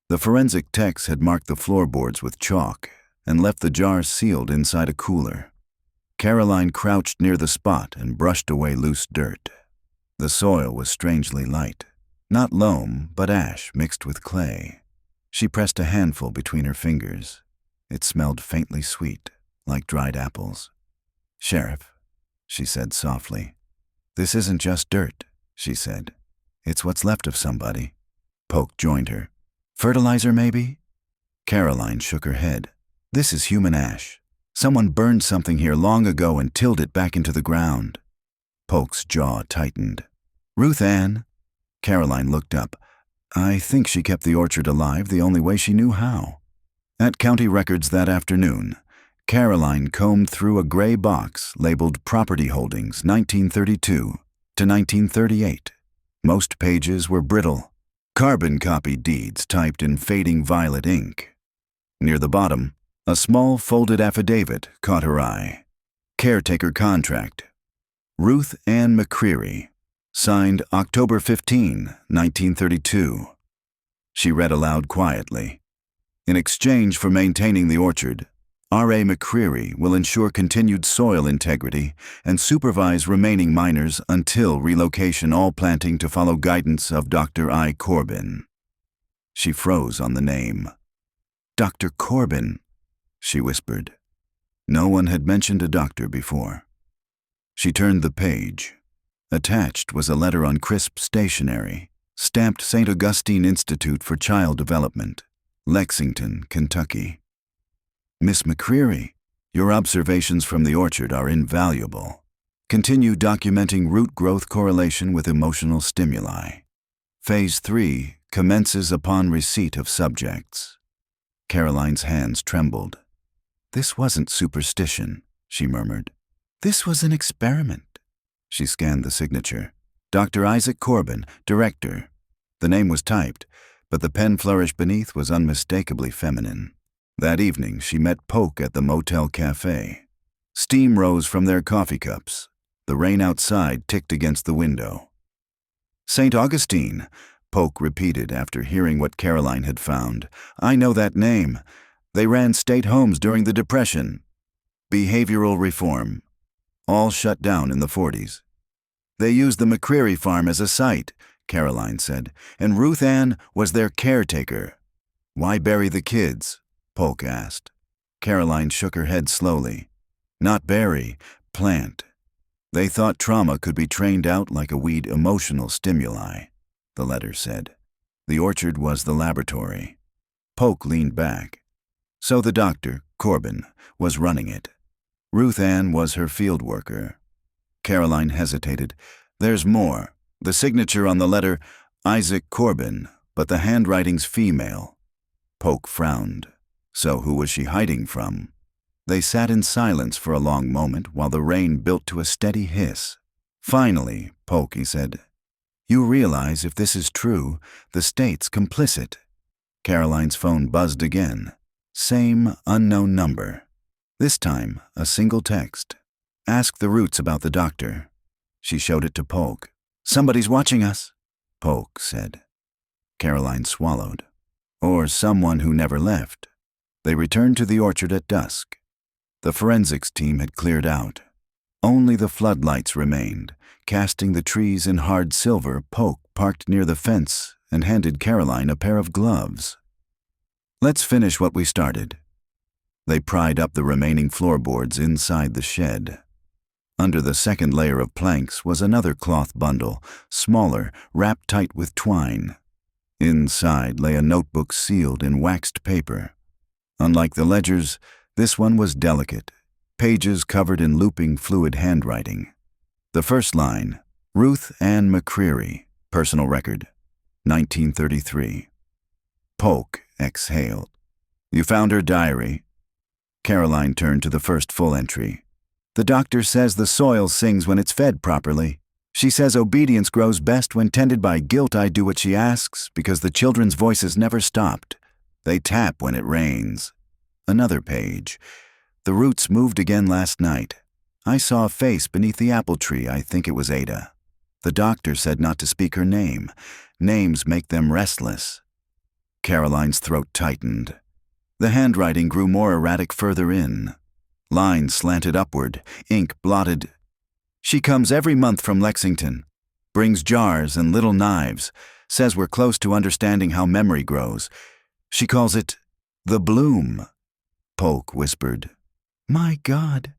The forensic techs had marked the floorboards with chalk and left the jars sealed inside a cooler. Caroline crouched near the spot and brushed away loose dirt. The soil was strangely light. Not loam, but ash mixed with clay. She pressed a handful between her fingers. It smelled faintly sweet, like dried apples. "Sheriff," she said softly. This isn't just dirt, she said. It's what's left of somebody. Polk joined her. Fertilizer, maybe? Caroline shook her head. This is human ash. Someone burned something here long ago and tilled it back into the ground. Polk's jaw tightened. Ruth Ann? Caroline looked up. I think she kept the orchard alive the only way she knew how. At county records that afternoon, Caroline combed through a gray box labeled Property Holdings 1932 to 1938. Most pages were brittle, carbon copy deeds typed in fading violet ink. Near the bottom, a small folded affidavit caught her eye. Caretaker contract. Ruth Ann McCreary. Signed October 15, 1932. She read aloud quietly. In exchange for maintaining the orchard, R.A. McCreary will ensure continued soil integrity and supervise remaining miners until relocation, all planting to follow guidance of Dr. I. Corbin. She froze on the name. Dr. Corbin, she whispered. No one had mentioned a doctor before. She turned the page. Attached was a letter on crisp stationery, stamped St. Augustine Institute for Child Development, Lexington, Kentucky. Miss McCreary, your observations from the orchard are invaluable. Continue documenting root growth correlation with emotional stimuli. Phase 3 commences upon receipt of subjects. Caroline's hands trembled. This wasn't superstition, she murmured. This was an experiment. She scanned the signature. Dr. Isaac Corbin, director. The name was typed, but the pen flourish beneath was unmistakably feminine. That evening, she met Polk at the motel cafe. Steam rose from their coffee cups. The rain outside ticked against the window. St. Augustine, Polk repeated after hearing what Caroline had found. I know that name. They ran state homes during the Depression. Behavioral reform. All shut down in the 40s. They used the McCreary farm as a site, Caroline said, and Ruth Ann was their caretaker. Why bury the kids? Polk asked. Caroline shook her head slowly. Not bury, plant. They thought trauma could be trained out like a weed emotional stimuli, the letter said. The orchard was the laboratory. Polk leaned back. So the doctor, Corbin, was running it. Ruth Ann was her field worker. Caroline hesitated. There's more. The signature on the letter, Isaac Corbin, but the handwriting's female. Polk frowned. So who was she hiding from? They sat in silence for a long moment while the rain built to a steady hiss. Finally, Polk, he said, you realize if this is true, the state's complicit. Caroline's phone buzzed again. Same unknown number. This time, a single text. Ask the Roots about the doctor. She showed it to Polk. Somebody's watching us, Polk said. Caroline swallowed. Or someone who never left. They returned to the orchard at dusk. The forensics team had cleared out. Only the floodlights remained, casting the trees in hard silver. Polk parked near the fence and handed Caroline a pair of gloves. Let's finish what we started. They pried up the remaining floorboards inside the shed. Under the second layer of planks was another cloth bundle, smaller, wrapped tight with twine. Inside lay a notebook sealed in waxed paper. Unlike the ledgers, this one was delicate, pages covered in looping fluid handwriting. The first line, Ruth Ann McCreary, personal record, 1933. Polk exhaled. You found her diary? Caroline turned to the first full entry. The doctor says the soil sings when it's fed properly. She says obedience grows best when tended by guilt. I do what she asks because the children's voices never stopped. They tap when it rains. Another page. The Roots moved again last night. I saw a face beneath the apple tree. I think it was Ada. The doctor said not to speak her name. Names make them restless. Caroline's throat tightened. The handwriting grew more erratic further in. Lines slanted upward, ink blotted. She comes every month from Lexington. Brings jars and little knives. Says we're close to understanding how memory grows. She calls it the bloom. Polk whispered. My God.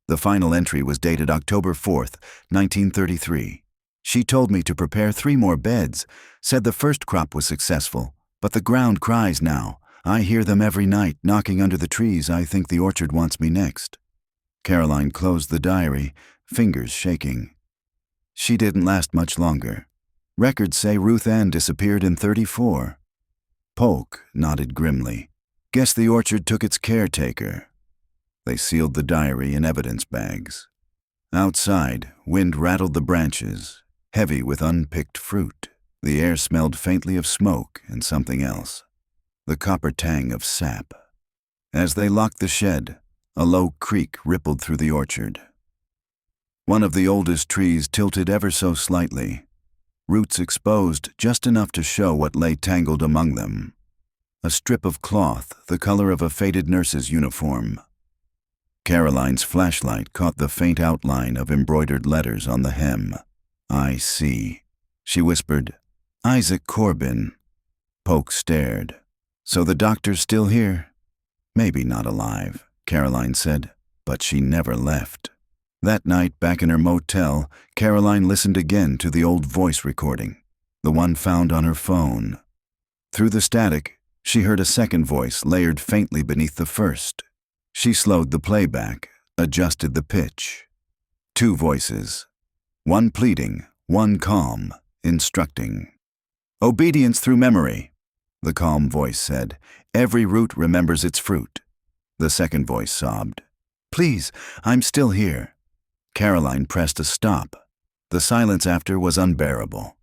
The final entry was dated October 4th, 1933. She told me to prepare 3 more beds, said the first crop was successful, but the ground cries now. I hear them every night, knocking under the trees. I think the orchard wants me next. Caroline closed the diary, fingers shaking. She didn't last much longer. Records say Ruth Ann disappeared in 34. Polk nodded grimly. Guess the orchard took its caretaker. They sealed the diary in evidence bags. Outside, wind rattled the branches, heavy with unpicked fruit. The air smelled faintly of smoke and something else, the copper tang of sap. As they locked the shed, a low creak rippled through the orchard. One of the oldest trees tilted ever so slightly, roots exposed just enough to show what lay tangled among them. A strip of cloth, the color of a faded nurse's uniform. Caroline's flashlight caught the faint outline of embroidered letters on the hem. I see, she whispered. Isaac Corbin. Polk stared. So the doctor's still here? Maybe not alive, Caroline said, but she never left. That night, back in her motel, Caroline listened again to the old voice recording, the one found on her phone. Through the static, she heard a second voice layered faintly beneath the first. She slowed the playback, adjusted the pitch. 2 voices, one pleading, one calm, instructing. Obedience through memory, the calm voice said. Every root remembers its fruit. The second voice sobbed. Please, I'm still here. Caroline pressed a stop. The silence after was unbearable.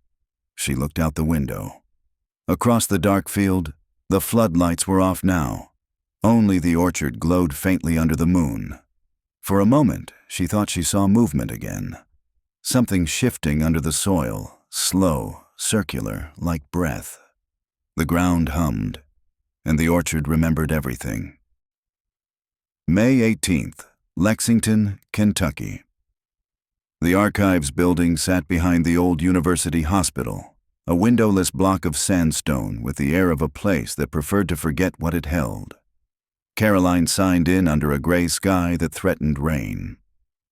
She looked out the window. Across the dark field, the floodlights were off now. Only the orchard glowed faintly under the moon. For a moment, she thought she saw movement again. Something shifting under the soil, slow, circular, like breath. The ground hummed, and the orchard remembered everything. May 18th, Lexington, Kentucky. The archives building sat behind the old university hospital, a windowless block of sandstone with the air of a place that preferred to forget what it held. Caroline signed in under a gray sky that threatened rain.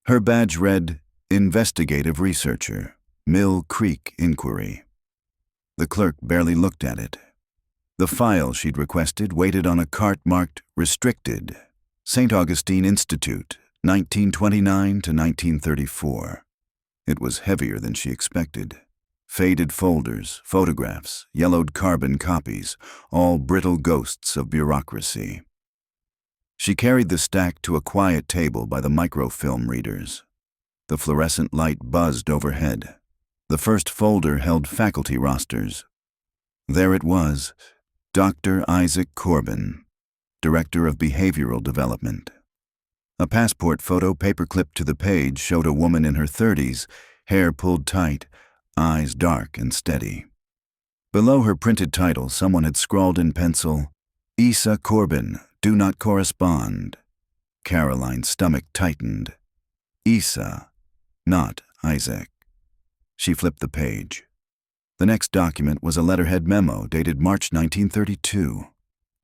Her badge read, Investigative Researcher, Mill Creek Inquiry. The clerk barely looked at it. The file she'd requested waited on a cart marked Restricted, St. Augustine Institute, 1929 to 1934. It was heavier than she expected. Faded folders, photographs, yellowed carbon copies, all brittle ghosts of bureaucracy. She carried the stack to a quiet table by the microfilm readers. The fluorescent light buzzed overhead. The first folder held faculty rosters. There it was, Dr. Isaac Corbin, Director of Behavioral Development. A passport photo paperclipped to the page showed a woman in her 30s, hair pulled tight, eyes dark and steady. Below her printed title, someone had scrawled in pencil, Isa Corbin, do not correspond. Caroline's stomach tightened. Isa, not Isaac. She flipped the page. The next document was a letterhead memo dated March 1932.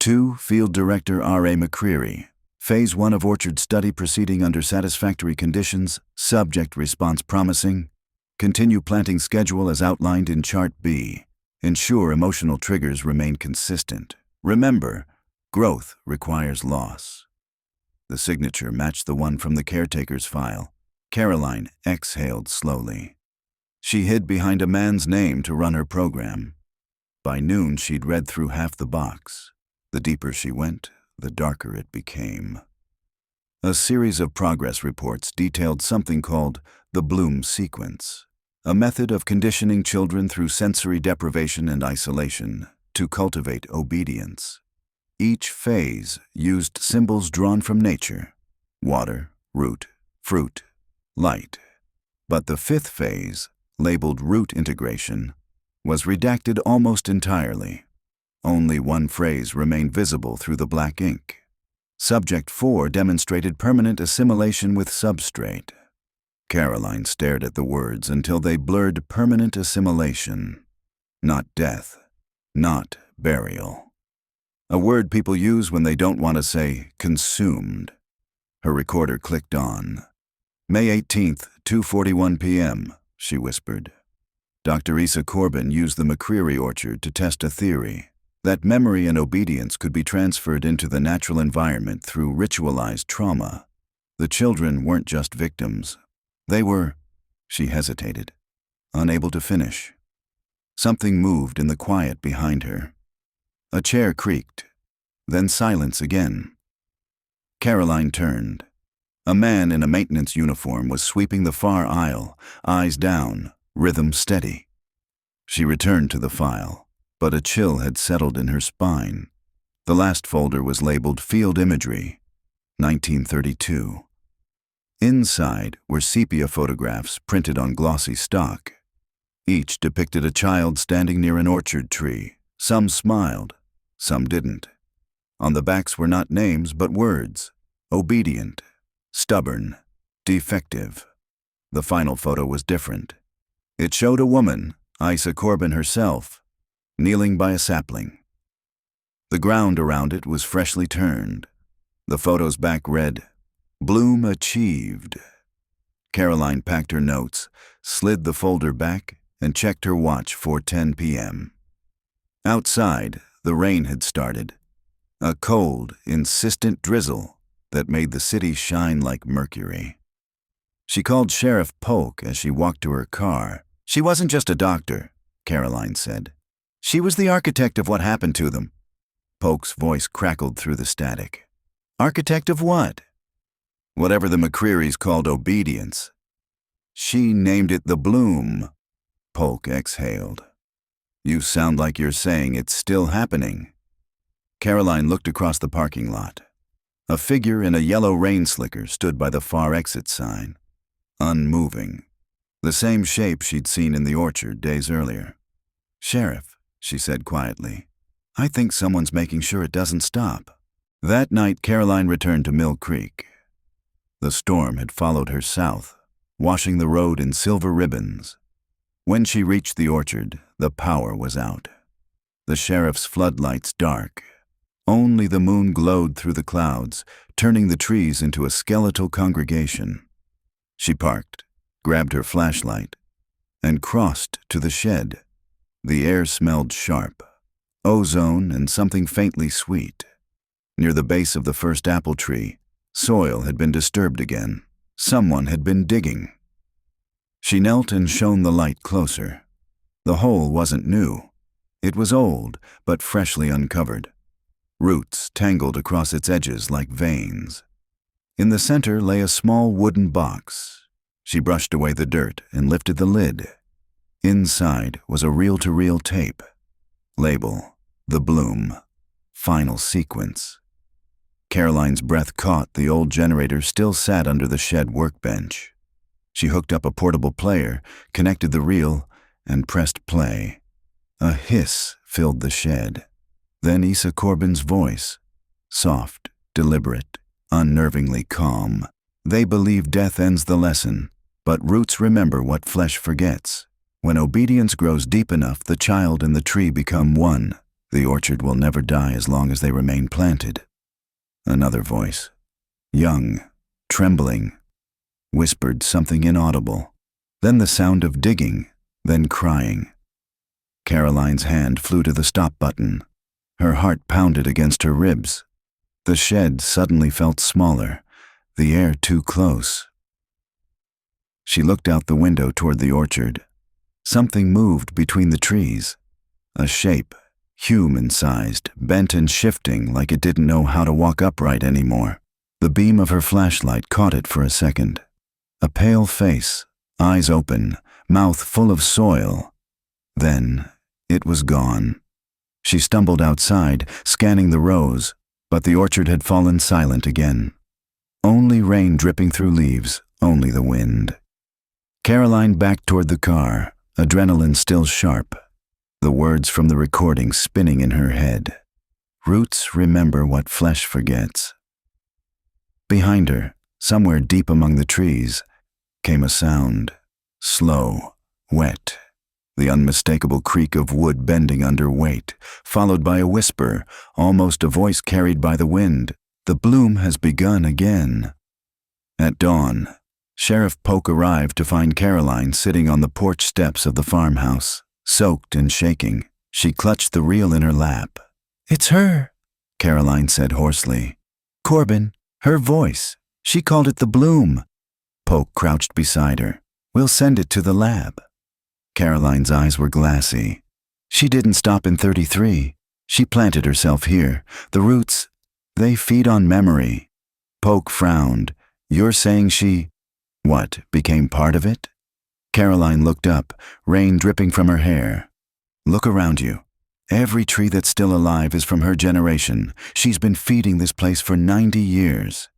To Field Director R.A. McCreary. Phase 1 of orchard study proceeding under satisfactory conditions. Subject response promising. Continue planting schedule as outlined in Chart B. Ensure emotional triggers remain consistent. Remember, growth requires loss. The signature matched the one from the caretaker's file. Caroline exhaled slowly. She hid behind a man's name to run her program. By noon, she'd read through half the box. The deeper she went, the darker it became. A series of progress reports detailed something called the Bloom sequence, a method of conditioning children through sensory deprivation and isolation to cultivate obedience. Each phase used symbols drawn from nature: water, root, fruit, light. But the 5th phase, labeled root integration, was redacted almost entirely. Only one phrase remained visible through the black ink. Subject 4 demonstrated permanent assimilation with substrate. Caroline stared at the words until they blurred permanent assimilation. Not death, not burial. A word people use when they don't want to say consumed. Her recorder clicked on. May 18th, 2:41 p.m., she whispered. Dr. Isa Corbin used the McCreary orchard to test a theory that memory and obedience could be transferred into the natural environment through ritualized trauma. The children weren't just victims. They were, she hesitated, unable to finish. Something moved in the quiet behind her. A chair creaked, then silence again. Caroline turned. A man in a maintenance uniform was sweeping the far aisle, eyes down, rhythm steady. She returned to the file, but a chill had settled in her spine. The last folder was labeled Field Imagery, 1932. Inside were sepia photographs printed on glossy stock. Each depicted a child standing near an orchard tree. Some smiled, some didn't. On the backs were not names but words: obedient, stubborn, defective. The final photo was different. It showed a woman, Isa Corbin herself, kneeling by a sapling. The ground around it was freshly turned. The photo's back read, "Bloom achieved." Caroline packed her notes, slid the folder back, and checked her watch for 10 p.m. Outside, the rain had started. A cold, insistent drizzle that made the city shine like mercury. She called Sheriff Polk as she walked to her car. She wasn't just a doctor, Caroline said. She was the architect of what happened to them. Polk's voice crackled through the static. Architect of what? Whatever the McCrearys called obedience. She named it the bloom. Polk exhaled. You sound like you're saying it's still happening. Caroline looked across the parking lot. A figure in a yellow rain slicker stood by the far exit sign, unmoving. The same shape she'd seen in the orchard days earlier. Sheriff, she said quietly, I think someone's making sure it doesn't stop. That night, Caroline returned to Mill Creek. The storm had followed her south, washing the road in silver ribbons. When she reached the orchard, the power was out. The sheriff's floodlights dark. Only the moon glowed through the clouds, turning the trees into a skeletal congregation. She parked, grabbed her flashlight, and crossed to the shed. The air smelled sharp, ozone and something faintly sweet. Near the base of the first apple tree, soil had been disturbed again. Someone had been digging. She knelt and shone the light closer. The hole wasn't new. It was old, but freshly uncovered. Roots tangled across its edges like veins. In the center lay a small wooden box. She brushed away the dirt and lifted the lid. Inside was a reel-to-reel tape. Label, The Bloom. Final sequence. Caroline's breath caught the old generator still sat under the shed workbench. She hooked up a portable player, connected the reel, and pressed play. A hiss filled the shed. Then Isa Corbin's voice, soft, deliberate, unnervingly calm. They believe death ends the lesson, but roots remember what flesh forgets. When obedience grows deep enough, the child and the tree become one. The orchard will never die as long as they remain planted. Another voice, young, trembling, whispered something inaudible. Then the sound of digging, then crying. Caroline's hand flew to the stop button. Her heart pounded against her ribs. The shed suddenly felt smaller, the air too close. She looked out the window toward the orchard. Something moved between the trees. A shape, human-sized, bent and shifting like it didn't know how to walk upright anymore. The beam of her flashlight caught it for a second. A pale face, eyes open, mouth full of soil. Then it was gone. She stumbled outside, scanning the rows, but the orchard had fallen silent again. Only rain dripping through leaves, only the wind. Caroline backed toward the car, adrenaline still sharp. The words from the recording spinning in her head. Roots remember what flesh forgets. Behind her, somewhere deep among the trees, came a sound, slow, wet. The unmistakable creak of wood bending under weight, followed by a whisper, almost a voice carried by the wind. The bloom has begun again. At dawn, Sheriff Polk arrived to find Caroline sitting on the porch steps of the farmhouse, soaked and shaking. She clutched the reel in her lap. "It's her," Caroline said hoarsely. "Corbin, her voice. She called it the bloom." Polk crouched beside her. "We'll send it to the lab." Caroline's eyes were glassy. "She didn't stop in 33. She planted herself here. The roots, they feed on memory." Polk frowned. "You're saying she, what, became part of it?" Caroline looked up, rain dripping from her hair. "Look around you. Every tree that's still alive is from her generation. She's been feeding this place for 90 years.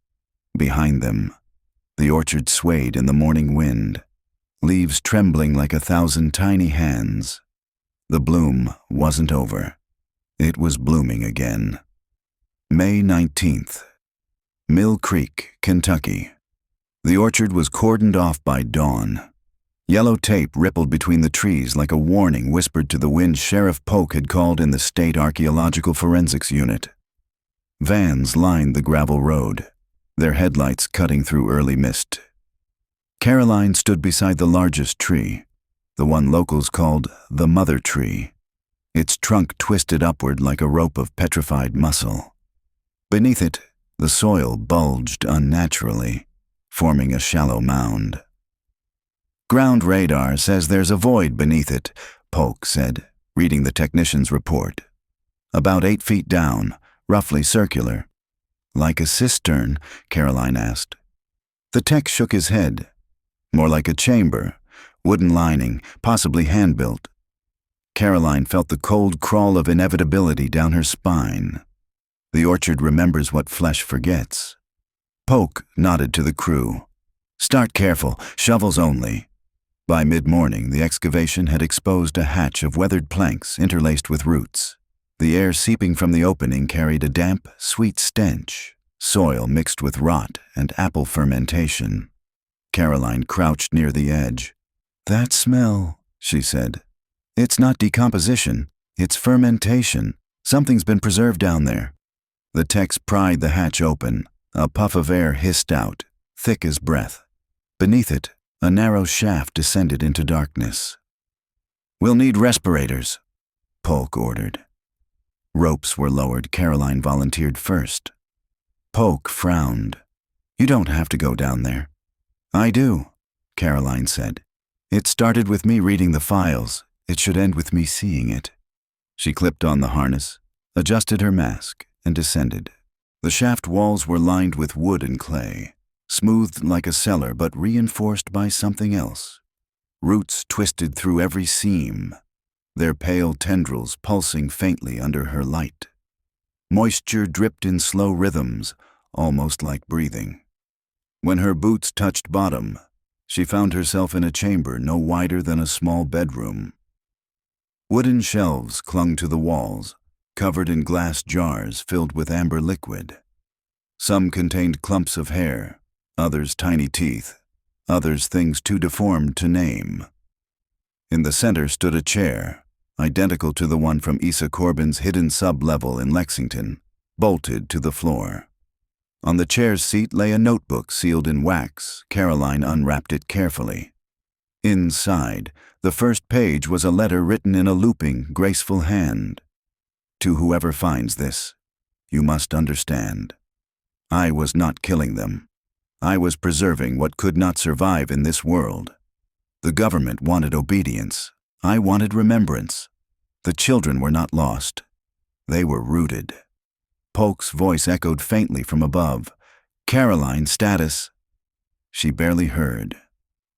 Behind them, the orchard swayed in the morning wind, leaves trembling like 1,000 tiny hands. The bloom wasn't over. It was blooming again. May 19th. Mill Creek, Kentucky. The orchard was cordoned off by dawn. Yellow tape rippled between the trees like a warning whispered to the wind Sheriff Polk had called in the State Archaeological Forensics Unit. Vans lined the gravel road, their headlights cutting through early mist. Caroline stood beside the largest tree, the one locals called the mother tree, its trunk twisted upward like a rope of petrified muscle. Beneath it, the soil bulged unnaturally, forming a shallow mound. "Ground radar says there's a void beneath it," Polk said, reading the technician's report. "About 8 feet down, roughly circular." "Like a cistern?" Caroline asked. The tech shook his head. "More like a chamber, wooden lining, possibly hand-built." Caroline felt the cold crawl of inevitability down her spine. The orchard remembers what flesh forgets. Polk nodded to the crew. "Start careful, shovels only." By mid-morning, the excavation had exposed a hatch of weathered planks interlaced with roots. The air seeping from the opening carried a damp, sweet stench, soil mixed with rot and apple fermentation. Caroline crouched near the edge. "That smell," she said. "It's not decomposition, it's fermentation. Something's been preserved down there." The techs pried the hatch open. A puff of air hissed out, thick as breath. Beneath it, a narrow shaft descended into darkness. "We'll need respirators," Polk ordered. Ropes were lowered. Caroline volunteered first. Polk frowned. "You don't have to go down there." "I do," Caroline said. "It started with me reading the files. It should end with me seeing it." She clipped on the harness, adjusted her mask, and descended. The shaft walls were lined with wood and clay, smoothed like a cellar but reinforced by something else. Roots twisted through every seam, their pale tendrils pulsing faintly under her light. Moisture dripped in slow rhythms, almost like breathing. When her boots touched bottom, she found herself in a chamber no wider than a small bedroom. Wooden shelves clung to the walls, covered in glass jars filled with amber liquid. Some contained clumps of hair, others tiny teeth, others things too deformed to name. In the center stood a chair, identical to the one from Asa Corbin's hidden sub-level in Lexington, bolted to the floor. On the chair's seat lay a notebook sealed in wax. Caroline unwrapped it carefully. Inside, the first page was a letter written in a looping, graceful hand. "To whoever finds this, you must understand. I was not killing them. I was preserving what could not survive in this world. The government wanted obedience. I wanted remembrance. The children were not lost. They were rooted." Polk's voice echoed faintly from above. "Caroline, status." She barely heard.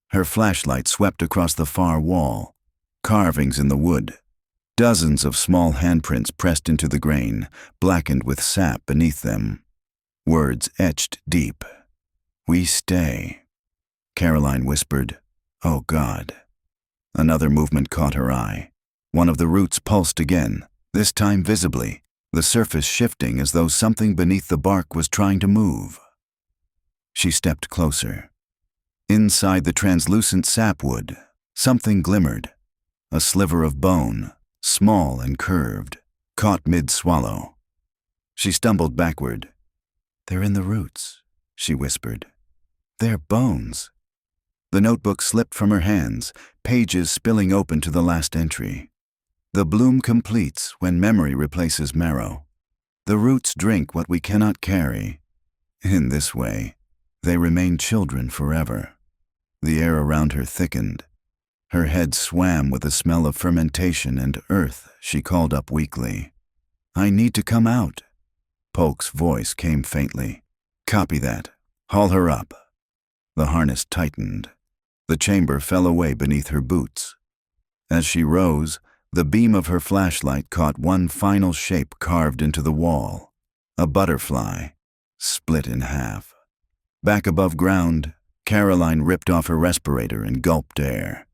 Her flashlight swept across the far wall. Carvings in the wood. Dozens of small handprints pressed into the grain, blackened with sap beneath them. Words etched deep. "We stay." Caroline whispered, "Oh God." Another movement caught her eye. One of the roots pulsed again, this time visibly, the surface shifting as though something beneath the bark was trying to move. She stepped closer. Inside the translucent sapwood, something glimmered. A sliver of bone, small and curved, caught mid-swallow. She stumbled backward. "They're in the roots," she whispered. "They're bones. The notebook slipped from her hands, pages spilling open to the last entry. The bloom completes when memory replaces marrow. The roots drink what we cannot carry. In this way, they remain children forever. The air around her thickened. Her head swam with the smell of fermentation and earth. She called up weakly. "I need to come out." Polk's voice came faintly. "Copy that. Haul her up." The harness tightened. The chamber fell away beneath her boots. As she rose, the beam of her flashlight caught one final shape carved into the wall. A butterfly, split in half. Back above ground, Caroline ripped off her respirator and gulped air.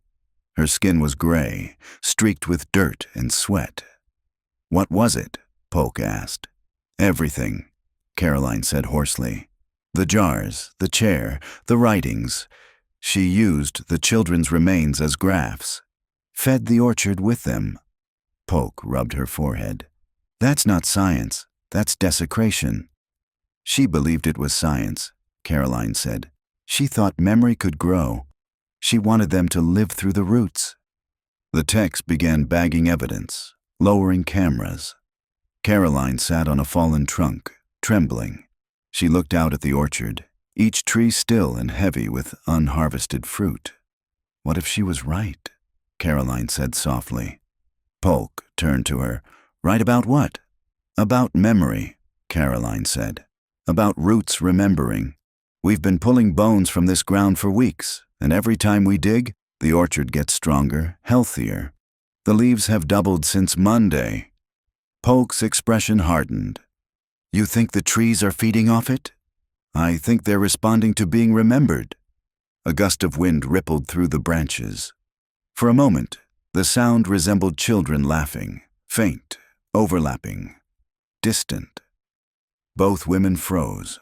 Her skin was gray, streaked with dirt and sweat. "What was it?" Polk asked. "Everything," Caroline said hoarsely. "The jars, the chair, the writings. She used the children's remains as graphs. Fed the orchard with them." Polk rubbed her forehead. "That's not science. That's desecration." "She believed it was science," Caroline said. "She thought memory could grow. She wanted them to live through the roots." The techs began bagging evidence, lowering cameras. Caroline sat on a fallen trunk, trembling. She looked out at the orchard, each tree still and heavy with unharvested fruit. "What if she was right?" Caroline said softly. Polk turned to her. "Right about what?" "About memory," Caroline said. "About roots remembering. We've been pulling bones from this ground for weeks, and every time we dig, the orchard gets stronger, healthier. The leaves have doubled since Monday." Polk's expression hardened. "You think the trees are feeding off it?" "I think they're responding to being remembered." A gust of wind rippled through the branches. For a moment, the sound resembled children laughing, faint, overlapping, distant. Both women froze.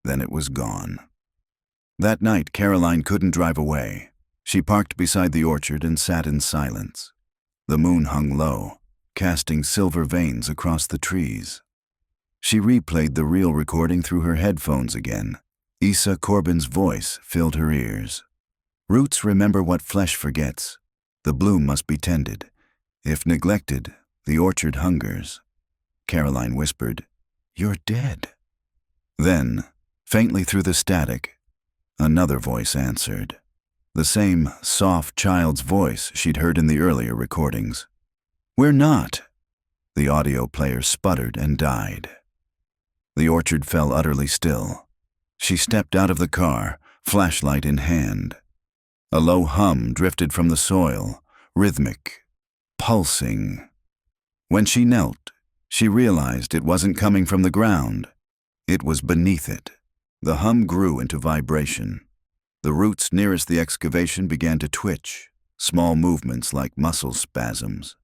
Then it was gone. That night, Caroline couldn't drive away. She parked beside the orchard and sat in silence. The moon hung low, casting silver veins across the trees. She replayed the real recording through her headphones again. Issa Corbin's voice filled her ears. "Roots remember what flesh forgets. The bloom must be tended. If neglected, the orchard hungers." Caroline whispered, "You're dead." Then, faintly through the static, another voice answered. The same soft child's voice she'd heard in the earlier recordings. "We're not." The audio player sputtered and died. The orchard fell utterly still. She stepped out of the car, flashlight in hand. A low hum drifted from the soil, rhythmic, pulsing. When she knelt, she realized it wasn't coming from the ground. It was beneath it. The hum grew into vibration. The roots nearest the excavation began to twitch, small movements like muscle spasms.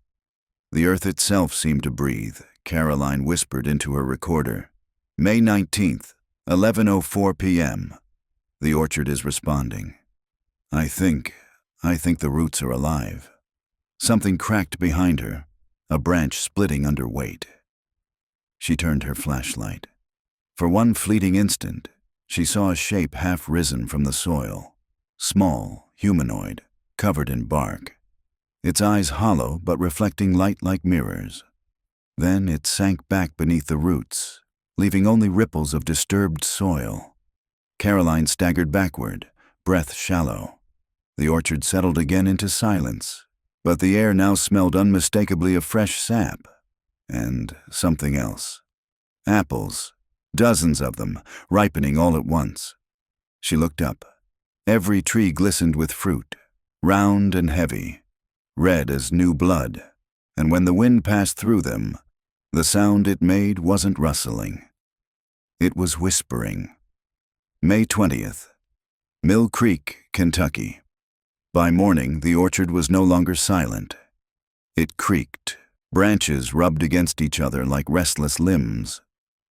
The earth itself seemed to breathe. Caroline whispered into her recorder. "May 19th, 11:04 p.m. The orchard is responding. I think the roots are alive." Something cracked behind her, a branch splitting under weight. She turned her flashlight. For one fleeting instant, she saw a shape half risen from the soil, small, humanoid, covered in bark. Its eyes hollow but reflecting light like mirrors. Then it sank back beneath the roots, leaving only ripples of disturbed soil. Caroline staggered backward, breath shallow. The orchard settled again into silence, but the air now smelled unmistakably of fresh sap and something else. Apples, dozens of them, ripening all at once. She looked up. Every tree glistened with fruit, round and heavy, red as new blood, and when the wind passed through them, the sound it made wasn't rustling. It was whispering. May 20th, Mill Creek, Kentucky. By morning, the orchard was no longer silent. It creaked. Branches rubbed against each other like restless limbs.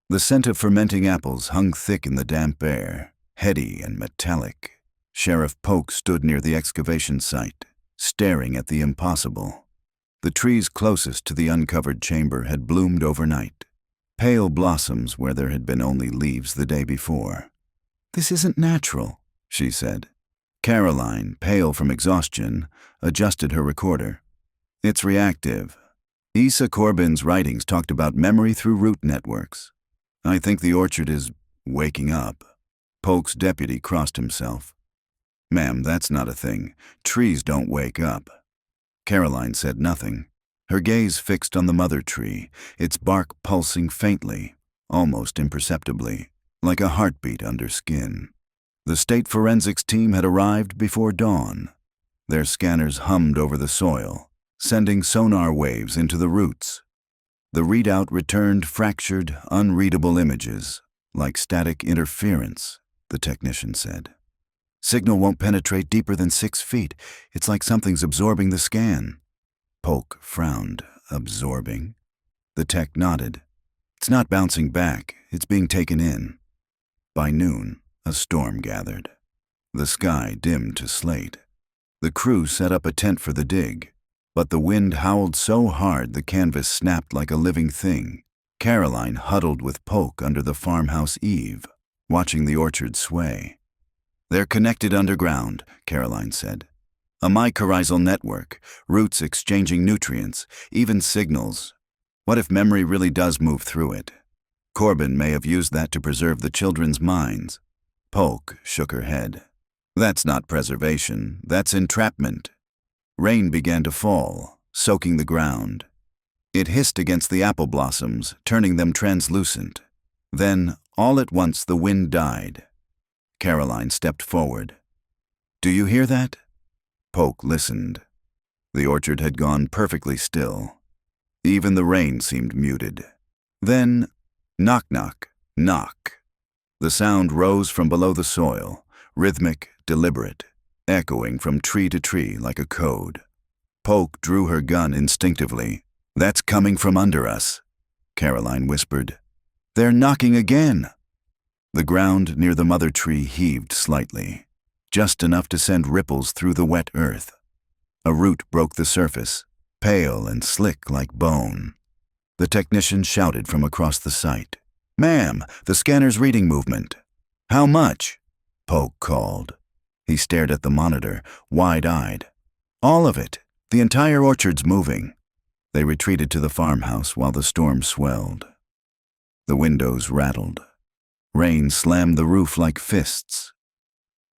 The scent of fermenting apples hung thick in the damp air, heady and metallic. Sheriff Polk stood near the excavation site, staring at the impossible. The trees closest to the uncovered chamber had bloomed overnight, pale blossoms where there had been only leaves the day before. "This isn't natural," she said. Caroline, pale from exhaustion, adjusted her recorder. It's reactive. Issa Corbin's writings talked about memory through root networks. I think the orchard is waking up. Polk's deputy crossed himself. Ma'am, that's not a thing. Trees don't wake up. Caroline said nothing, her gaze fixed on the mother tree, its bark pulsing faintly, almost imperceptibly, like a heartbeat under skin. The state forensics team had arrived before dawn. Their scanners hummed over the soil, sending sonar waves into the roots. The readout returned fractured, unreadable images, like static interference, the technician said. Signal won't penetrate deeper than 6 feet. It's like something's absorbing the scan. Polk frowned. Absorbing? The tech nodded. It's not bouncing back. It's being taken in. By noon, a storm gathered. The sky dimmed to slate. The crew set up a tent for the dig, but the wind howled so hard the canvas snapped like a living thing. Caroline huddled with Polk under the farmhouse eave, watching the orchard sway. They're connected underground, Caroline said. A mycorrhizal network, roots exchanging nutrients, even signals. What if memory really does move through it? Corbin may have used that to preserve the children's minds. Polk shook her head. That's not preservation, that's entrapment. Rain began to fall, soaking the ground. It hissed against the apple blossoms, turning them translucent. Then, all at once, the wind died. Caroline stepped forward. Do you hear that? Polk listened. The orchard had gone perfectly still. Even the rain seemed muted. Then, knock, knock, knock. The sound rose from below the soil, rhythmic, deliberate, echoing from tree to tree like a code. Polk drew her gun instinctively. That's coming from under us, Caroline whispered. They're knocking again. The ground near the mother tree heaved slightly, just enough to send ripples through the wet earth. A root broke the surface, pale and slick like bone. The technician shouted from across the site. Ma'am, the scanner's reading movement. How much? Polk called. He stared at the monitor, wide-eyed. All of it. The entire orchard's moving. They retreated to the farmhouse while the storm swelled. The windows rattled. Rain slammed the roof like fists.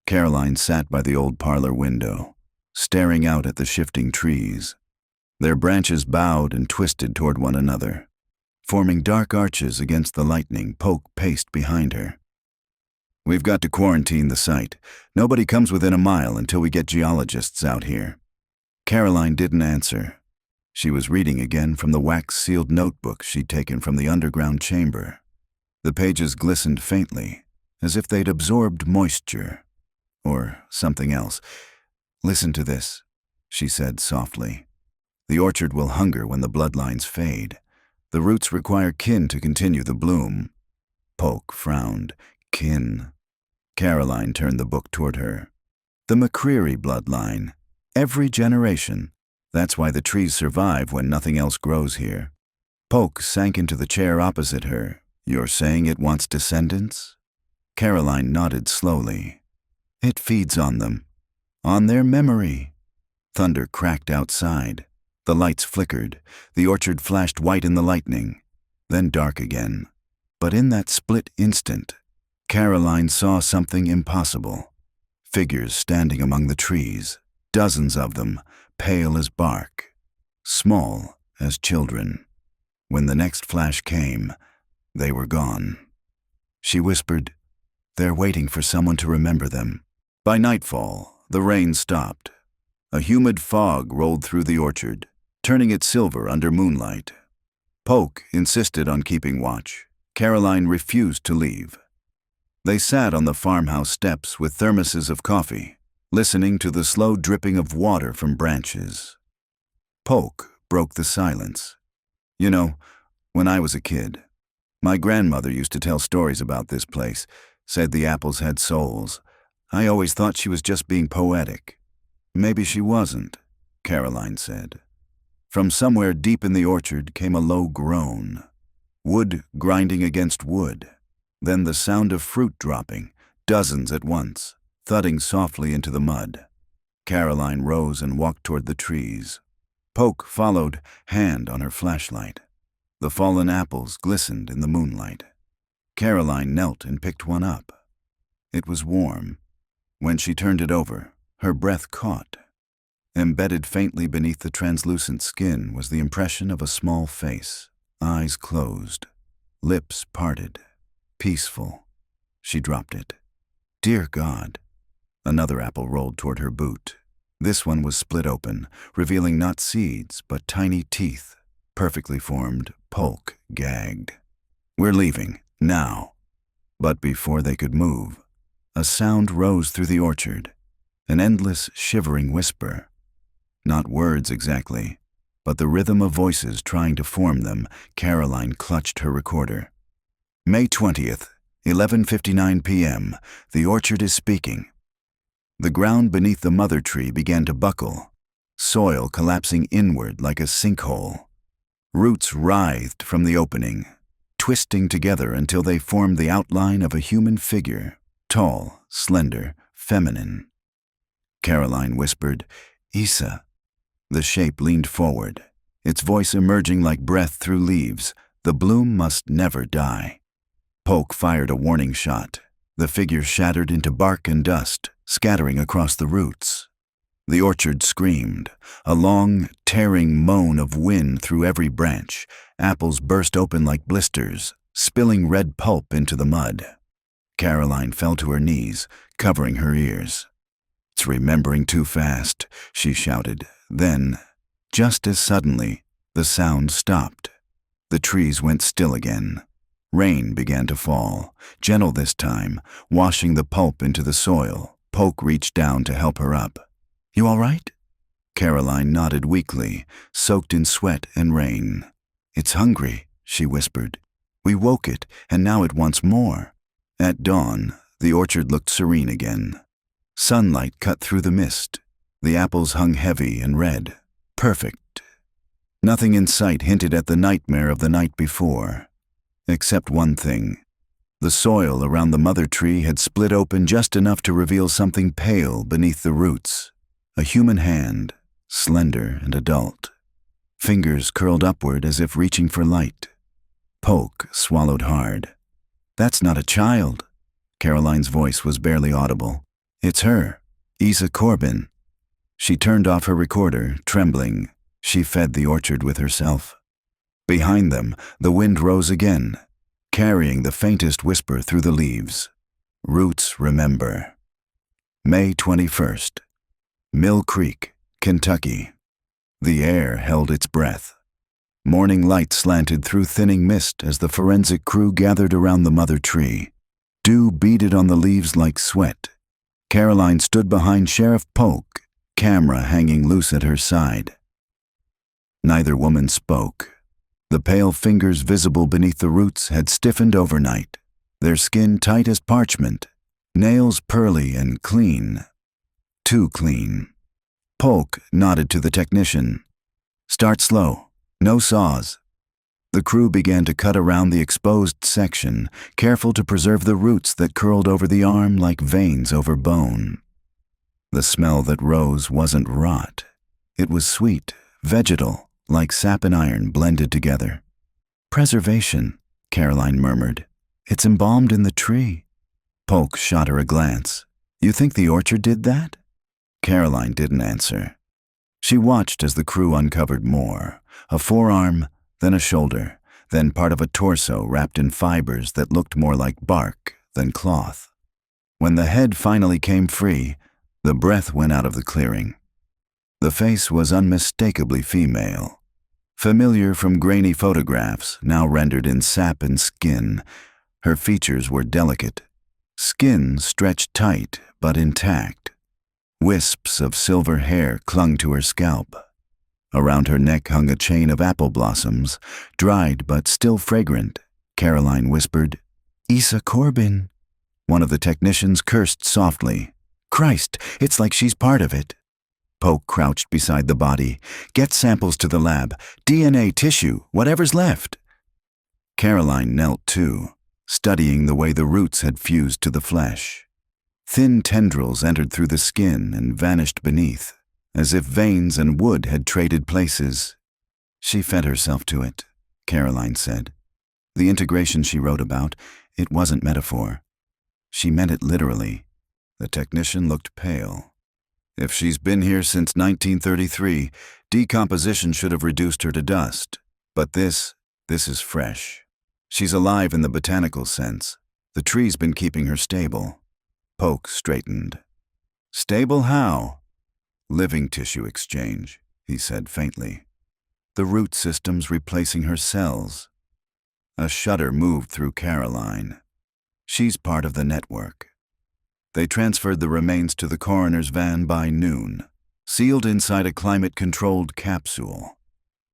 Caroline sat by the old parlor window, staring out at the shifting trees. Their branches bowed and twisted toward one another. Forming dark arches against the lightning, Polk paced behind her. We've got to quarantine the site. Nobody comes within a mile until we get geologists out here. Caroline didn't answer. She was reading again from the wax-sealed notebook she'd taken from the underground chamber. The pages glistened faintly, as if they'd absorbed moisture. Or something else. Listen to this, she said softly. The orchard will hunger when the bloodlines fade. The roots require kin to continue the bloom. Polk frowned. Kin. Caroline turned the book toward her. The McCreary bloodline. Every generation. That's why the trees survive when nothing else grows here. Polk sank into the chair opposite her. You're saying it wants descendants? Caroline nodded slowly. It feeds on them. On their memory. Thunder cracked outside. The lights flickered. The orchard flashed white in the lightning, then dark again. But in that split instant, Caroline saw something impossible. Figures standing among the trees, dozens of them, pale as bark, small as children. When the next flash came, they were gone. She whispered, "They're waiting for someone to remember them." By nightfall, the rain stopped. A humid fog rolled through the orchard, turning it silver under moonlight. Polk insisted on keeping watch. Caroline refused to leave. They sat on the farmhouse steps with thermoses of coffee, listening to the slow dripping of water from branches. Polk broke the silence. You know, when I was a kid, my grandmother used to tell stories about this place, said the apples had souls. I always thought she was just being poetic. Maybe she wasn't, Caroline said. From somewhere deep in the orchard came a low groan. Wood grinding against wood. Then the sound of fruit dropping, dozens at once. thudding softly into the mud. Caroline rose and walked toward the trees. Polk followed, hand on her flashlight. The fallen apples glistened in the moonlight. Caroline knelt and picked one up. It was warm. When she turned it over, her breath caught. Embedded faintly beneath the translucent skin was the impression of a small face, eyes closed, lips parted, peaceful. She dropped it. Dear God. Another apple rolled toward her boot. This one was split open, revealing not seeds, but tiny teeth, perfectly formed. Polk gagged. We're leaving, now. But before they could move, a sound rose through the orchard, an endless, shivering whisper. Not words exactly, but the rhythm of voices trying to form them. Caroline clutched her recorder. May 20th, 11:59 p.m. The orchard is speaking. The ground beneath the mother tree began to buckle, soil collapsing inward like a sinkhole. Roots writhed from the opening, twisting together until they formed the outline of a human figure, tall, slender, feminine. Caroline whispered, Isa. The shape leaned forward, its voice emerging like breath through leaves. The bloom must never die. Polk fired a warning shot. The figure shattered into bark and dust, scattering across the roots. The orchard screamed, a long, tearing moan of wind through every branch. Apples burst open like blisters, spilling red pulp into the mud. Caroline fell to her knees, covering her ears. It's remembering too fast, she shouted. Then, just as suddenly, the sound stopped. The trees went still again. Rain began to fall, gentle this time, washing the pulp into the soil. Polk reached down to help her up. You all right? Caroline nodded weakly, soaked in sweat and rain. It's hungry, she whispered. We woke it, and now it wants more. At dawn, the orchard looked serene again. Sunlight cut through the mist. The apples hung heavy and red. Perfect. Nothing in sight hinted at the nightmare of the night before. Except one thing. The soil around the mother tree had split open just enough to reveal something pale beneath the roots. A human hand, slender and adult. Fingers curled upward as if reaching for light. Polk swallowed hard. That's not a child. Caroline's voice was barely audible. It's her, Isa Corbin. She turned off her recorder, trembling. She fed the orchard with herself. Behind them, the wind rose again, carrying the faintest whisper through the leaves. Roots remember. May 21st. Mill Creek, Kentucky. The air held its breath. Morning light slanted through thinning mist as the forensic crew gathered around the mother tree. Dew beaded on the leaves like sweat. Caroline stood behind Sheriff Polk, camera hanging loose at her side. Neither woman spoke. The pale fingers visible beneath the roots had stiffened overnight, their skin tight as parchment, nails pearly and clean. Too clean. Polk nodded to the technician. Start slow, no saws. The crew began to cut around the exposed section, careful to preserve the roots that curled over the arm like veins over bone. The smell that rose wasn't rot. It was sweet, vegetal, like sap and iron blended together. Preservation, Caroline murmured. It's embalmed in the tree. Polk shot her a glance. You think the orchard did that? Caroline didn't answer. She watched as the crew uncovered more. A forearm, then a shoulder, then part of a torso wrapped in fibers that looked more like bark than cloth. When the head finally came free, the breath went out of the clearing. The face was unmistakably female. Familiar from grainy photographs, now rendered in sap and skin, her features were delicate. Skin stretched tight but intact. Wisps of silver hair clung to her scalp. Around her neck hung a chain of apple blossoms, dried but still fragrant. Caroline whispered, Isa Corbin. One of the technicians cursed softly. Christ, it's like she's part of it. Polk crouched beside the body. Get samples to the lab. DNA, tissue, whatever's left. Caroline knelt too, studying the way the roots had fused to the flesh. Thin tendrils entered through the skin and vanished beneath, as if veins and wood had traded places. She fed herself to it, Caroline said. The integration she wrote about, it wasn't metaphor. She meant it literally. The technician looked pale. If she's been here since 1933, decomposition should have reduced her to dust. But this is fresh. She's alive in the botanical sense. The tree's been keeping her stable. Polk straightened. Stable how? Living tissue exchange, he said faintly. The root system's replacing her cells. A shudder moved through Caroline. She's part of the network. They transferred the remains to the coroner's van by noon, sealed inside a climate-controlled capsule.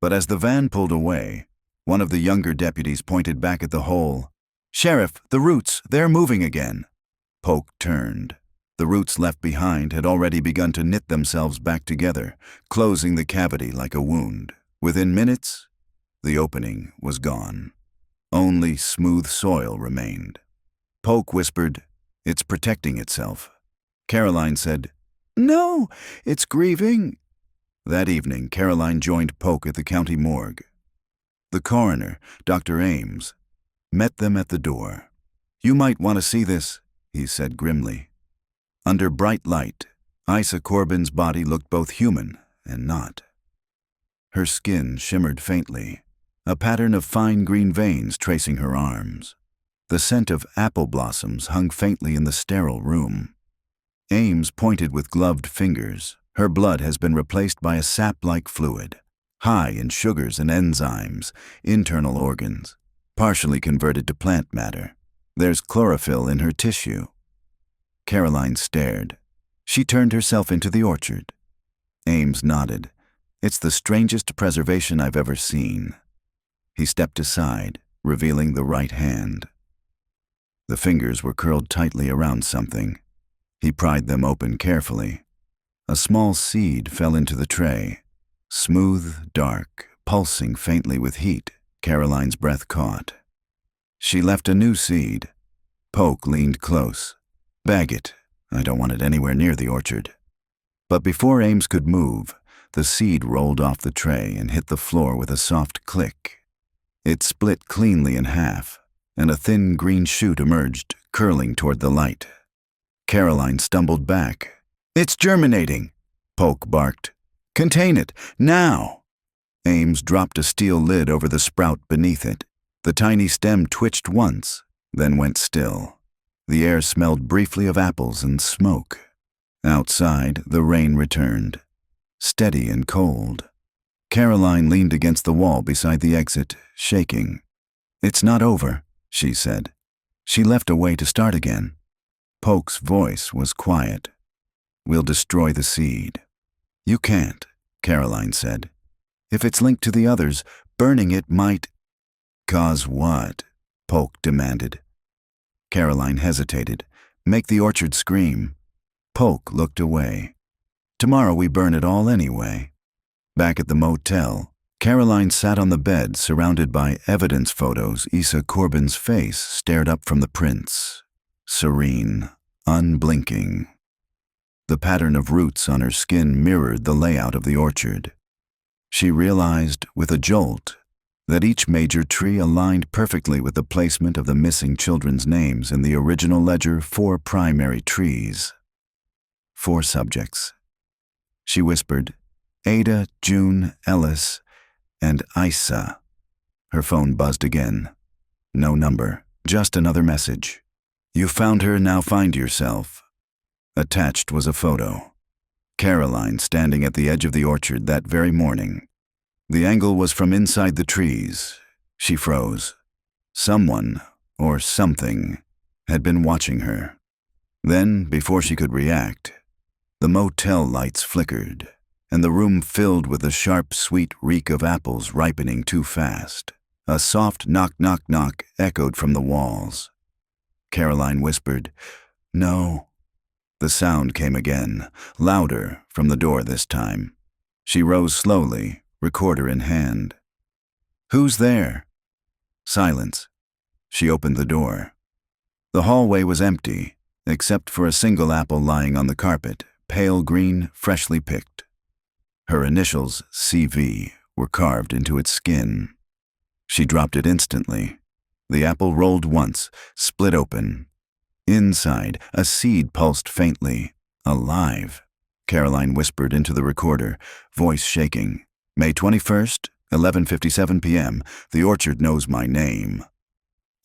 But as the van pulled away, one of the younger deputies pointed back at the hole. "Sheriff, the roots, they're moving again." Polk turned. The roots left behind had already begun to knit themselves back together, closing the cavity like a wound. Within minutes, the opening was gone. Only smooth soil remained. Polk whispered, "It's protecting itself." Caroline said, "No, it's grieving." That evening, Caroline joined Polk at the county morgue. The coroner, Dr. Ames, met them at the door. "You might want to see this," he said grimly. Under bright light, Isa Corbin's body looked both human and not. Her skin shimmered faintly, a pattern of fine green veins tracing her arms. The scent of apple blossoms hung faintly in the sterile room. Ames pointed with gloved fingers. Her blood has been replaced by a sap-like fluid, high in sugars and enzymes, internal organs, partially converted to plant matter. There's chlorophyll in her tissue. Caroline stared. She turned herself into the orchard. Ames nodded. "It's the strangest preservation I've ever seen." He stepped aside, revealing the right hand. The fingers were curled tightly around something. He pried them open carefully. A small seed fell into the tray. Smooth, dark, pulsing faintly with heat, Caroline's breath caught. She left a new seed. Polk leaned close. "Bag it. I don't want it anywhere near the orchard." But before Ames could move, the seed rolled off the tray and hit the floor with a soft click. It split cleanly in half, and a thin green shoot emerged, curling toward the light. Caroline stumbled back. "It's germinating," Polk barked. "Contain it, now!" Ames dropped a steel lid over the sprout beneath it. The tiny stem twitched once, then went still. The air smelled briefly of apples and smoke. Outside, the rain returned, steady and cold. Caroline leaned against the wall beside the exit, shaking. "It's not over," she said. "She left a way to start again." Polk's voice was quiet. "We'll destroy the seed." "You can't," Caroline said. "If it's linked to the others, burning it might—" "Cause what?" Polk demanded. Caroline hesitated. "Make the orchard scream." Polk looked away. "Tomorrow we burn it all anyway." Back at the motel, Caroline sat on the bed surrounded by evidence photos. Isa Corbin's face stared up from the prints, serene, unblinking. The pattern of roots on her skin mirrored the layout of the orchard. She realized, with a jolt, that each major tree aligned perfectly with the placement of the missing children's names in the original ledger. 4 primary trees. 4 subjects. She whispered, "Ada, June, Ellis, and Isa." Her phone buzzed again. No number, just another message. "You found her, now find yourself." Attached was a photo. Caroline standing at the edge of the orchard that very morning. The angle was from inside the trees. She froze. Someone, or something, had been watching her. Then, before she could react, the motel lights flickered, and the room filled with the sharp, sweet reek of apples ripening too fast. A soft knock, knock, knock echoed from the walls. Caroline whispered, "No." The sound came again, louder, from the door this time. She rose slowly, recorder in hand. "Who's there?" Silence. She opened the door. The hallway was empty, except for a single apple lying on the carpet, pale green, freshly picked. Her initials, CV, were carved into its skin. She dropped it instantly. The apple rolled once, split open. Inside, a seed pulsed faintly. Alive, Caroline whispered into the recorder, voice shaking. May 21st, 11:57 p.m. The orchard knows my name.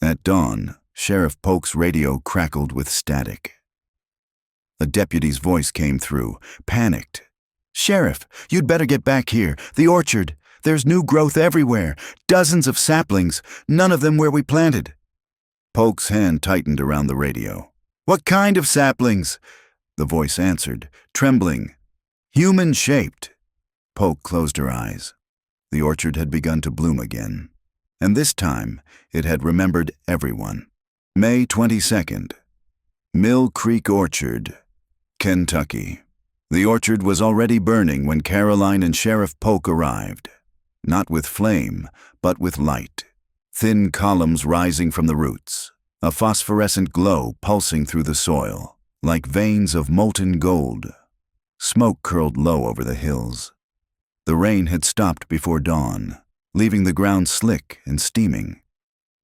At dawn, Sheriff Polk's radio crackled with static. A deputy's voice came through, panicked. "Sheriff, you'd better get back here. The orchard. There's new growth everywhere. Dozens of saplings, none of them where we planted." Polk's hand tightened around the radio. "What kind of saplings?" The voice answered, trembling. "Human-shaped." Polk closed her eyes. The orchard had begun to bloom again. And this time, it had remembered everyone. May 22nd. Mill Creek Orchard, Kentucky. The orchard was already burning when Caroline and Sheriff Polk arrived. Not with flame, but with light. Thin columns rising from the roots. A phosphorescent glow pulsing through the soil, like veins of molten gold. Smoke curled low over the hills. The rain had stopped before dawn, leaving the ground slick and steaming.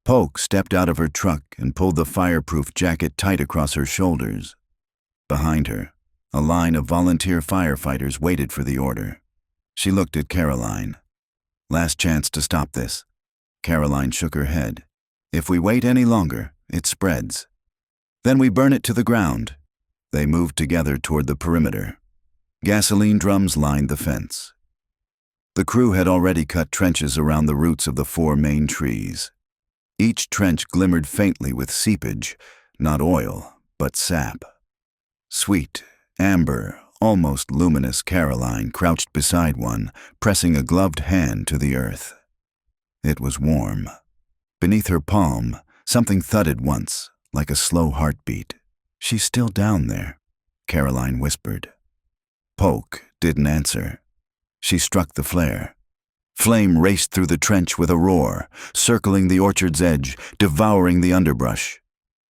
Polk stepped out of her truck and pulled the fireproof jacket tight across her shoulders. Behind her, a line of volunteer firefighters waited for the order. She looked at Caroline. "Last chance to stop this." Caroline shook her head. "If we wait any longer, it spreads. Then we burn it to the ground." They moved together toward the perimeter. Gasoline drums lined the fence. The crew had already cut trenches around the roots of the 4 main trees. Each trench glimmered faintly with seepage, not oil, but sap. Sweet, amber, almost luminous Caroline crouched beside one, pressing a gloved hand to the earth. It was warm. Beneath her palm, something thudded once, like a slow heartbeat. "She's still down there," Caroline whispered. Polk didn't answer. She struck the flare. Flame raced through the trench with a roar, circling the orchard's edge, devouring the underbrush.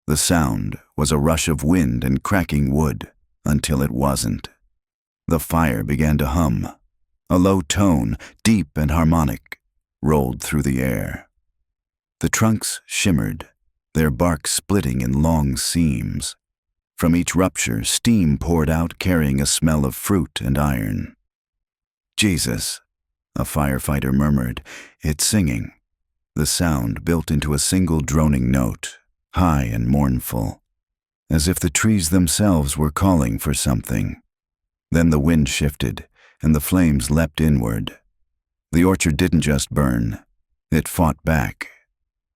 The sound was a rush of wind and cracking wood, until it wasn't. The fire began to hum. A low tone, deep and harmonic, rolled through the air. The trunks shimmered, their bark splitting in long seams. From each rupture, steam poured out, carrying a smell of fruit and iron. "Jesus," a firefighter murmured, "it's singing." The sound built into a single droning note, high and mournful, as if the trees themselves were calling for something. Then the wind shifted, and the flames leapt inward. The orchard didn't just burn, it fought back.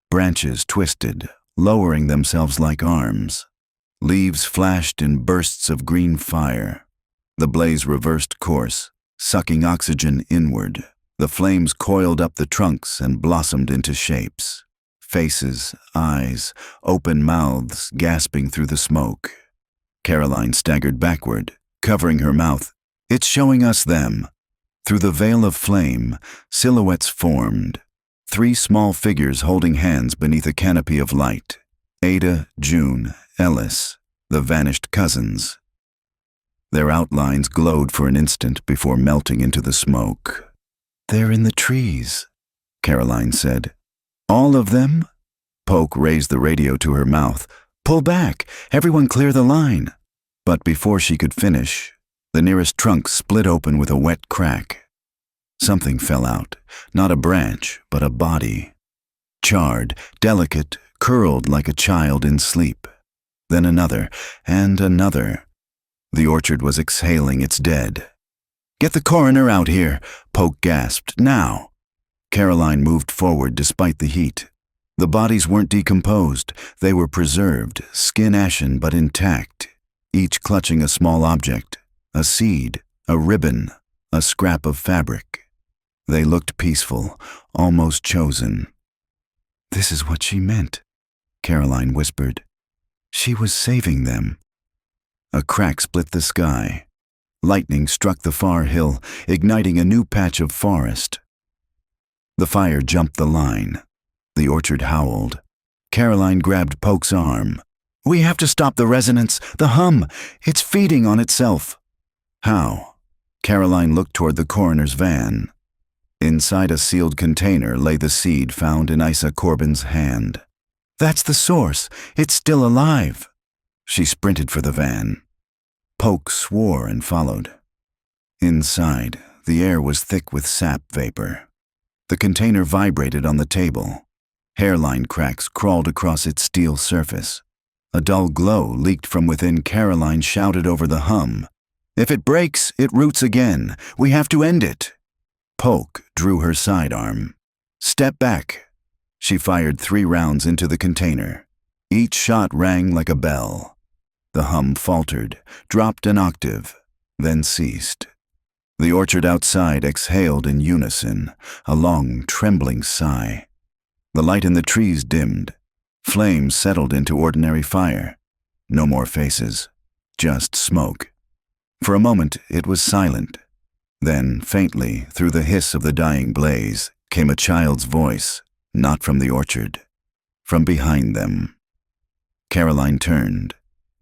Branches twisted, lowering themselves like arms. Leaves flashed in bursts of green fire. The blaze reversed course, sucking oxygen inward. The flames coiled up the trunks and blossomed into shapes. Faces, eyes, open mouths gasping through the smoke. Caroline staggered backward, covering her mouth. "It's showing us them." Through the veil of flame, silhouettes formed. 3 small figures holding hands beneath a canopy of light. Ada, June, Ellis, the vanished cousins. Their outlines glowed for an instant before melting into the smoke. "They're in the trees," Caroline said. "All of them?" Polk raised the radio to her mouth. "Pull back! Everyone clear the line!" But before she could finish, the nearest trunk split open with a wet crack. Something fell out, not a branch, but a body. Charred, delicate, curled like a child in sleep. Then another, and another. The orchard was exhaling its dead. "Get the coroner out here," Polk gasped. "Now!" Caroline moved forward despite the heat. The bodies weren't decomposed. They were preserved, skin ashen but intact, each clutching a small object, a seed, a ribbon, a scrap of fabric. They looked peaceful, almost chosen. "This is what she meant," Caroline whispered. "She was saving them." A crack split the sky. Lightning struck the far hill, igniting a new patch of forest. The fire jumped the line. The orchard howled. Caroline grabbed Polk's arm. We have to stop the resonance, the hum. It's feeding on itself. How? Caroline looked toward the coroner's van. Inside a sealed container lay the seed found in Isa Corbin's hand. That's the source. It's still alive. She sprinted for the van. Polk swore and followed. Inside, the air was thick with sap vapor. The container vibrated on the table. Hairline cracks crawled across its steel surface. A dull glow leaked from within. Caroline shouted over the hum. If it breaks, it roots again. We have to end it. Polk drew her sidearm. Step back. She fired 3 rounds into the container. Each shot rang like a bell. The hum faltered, dropped an octave, then ceased. The orchard outside exhaled in unison, a long, trembling sigh. The light in the trees dimmed. Flames settled into ordinary fire. No more faces, just smoke. For a moment it was silent. Then, faintly, through the hiss of the dying blaze, came a child's voice, not from the orchard, from behind them. Caroline turned.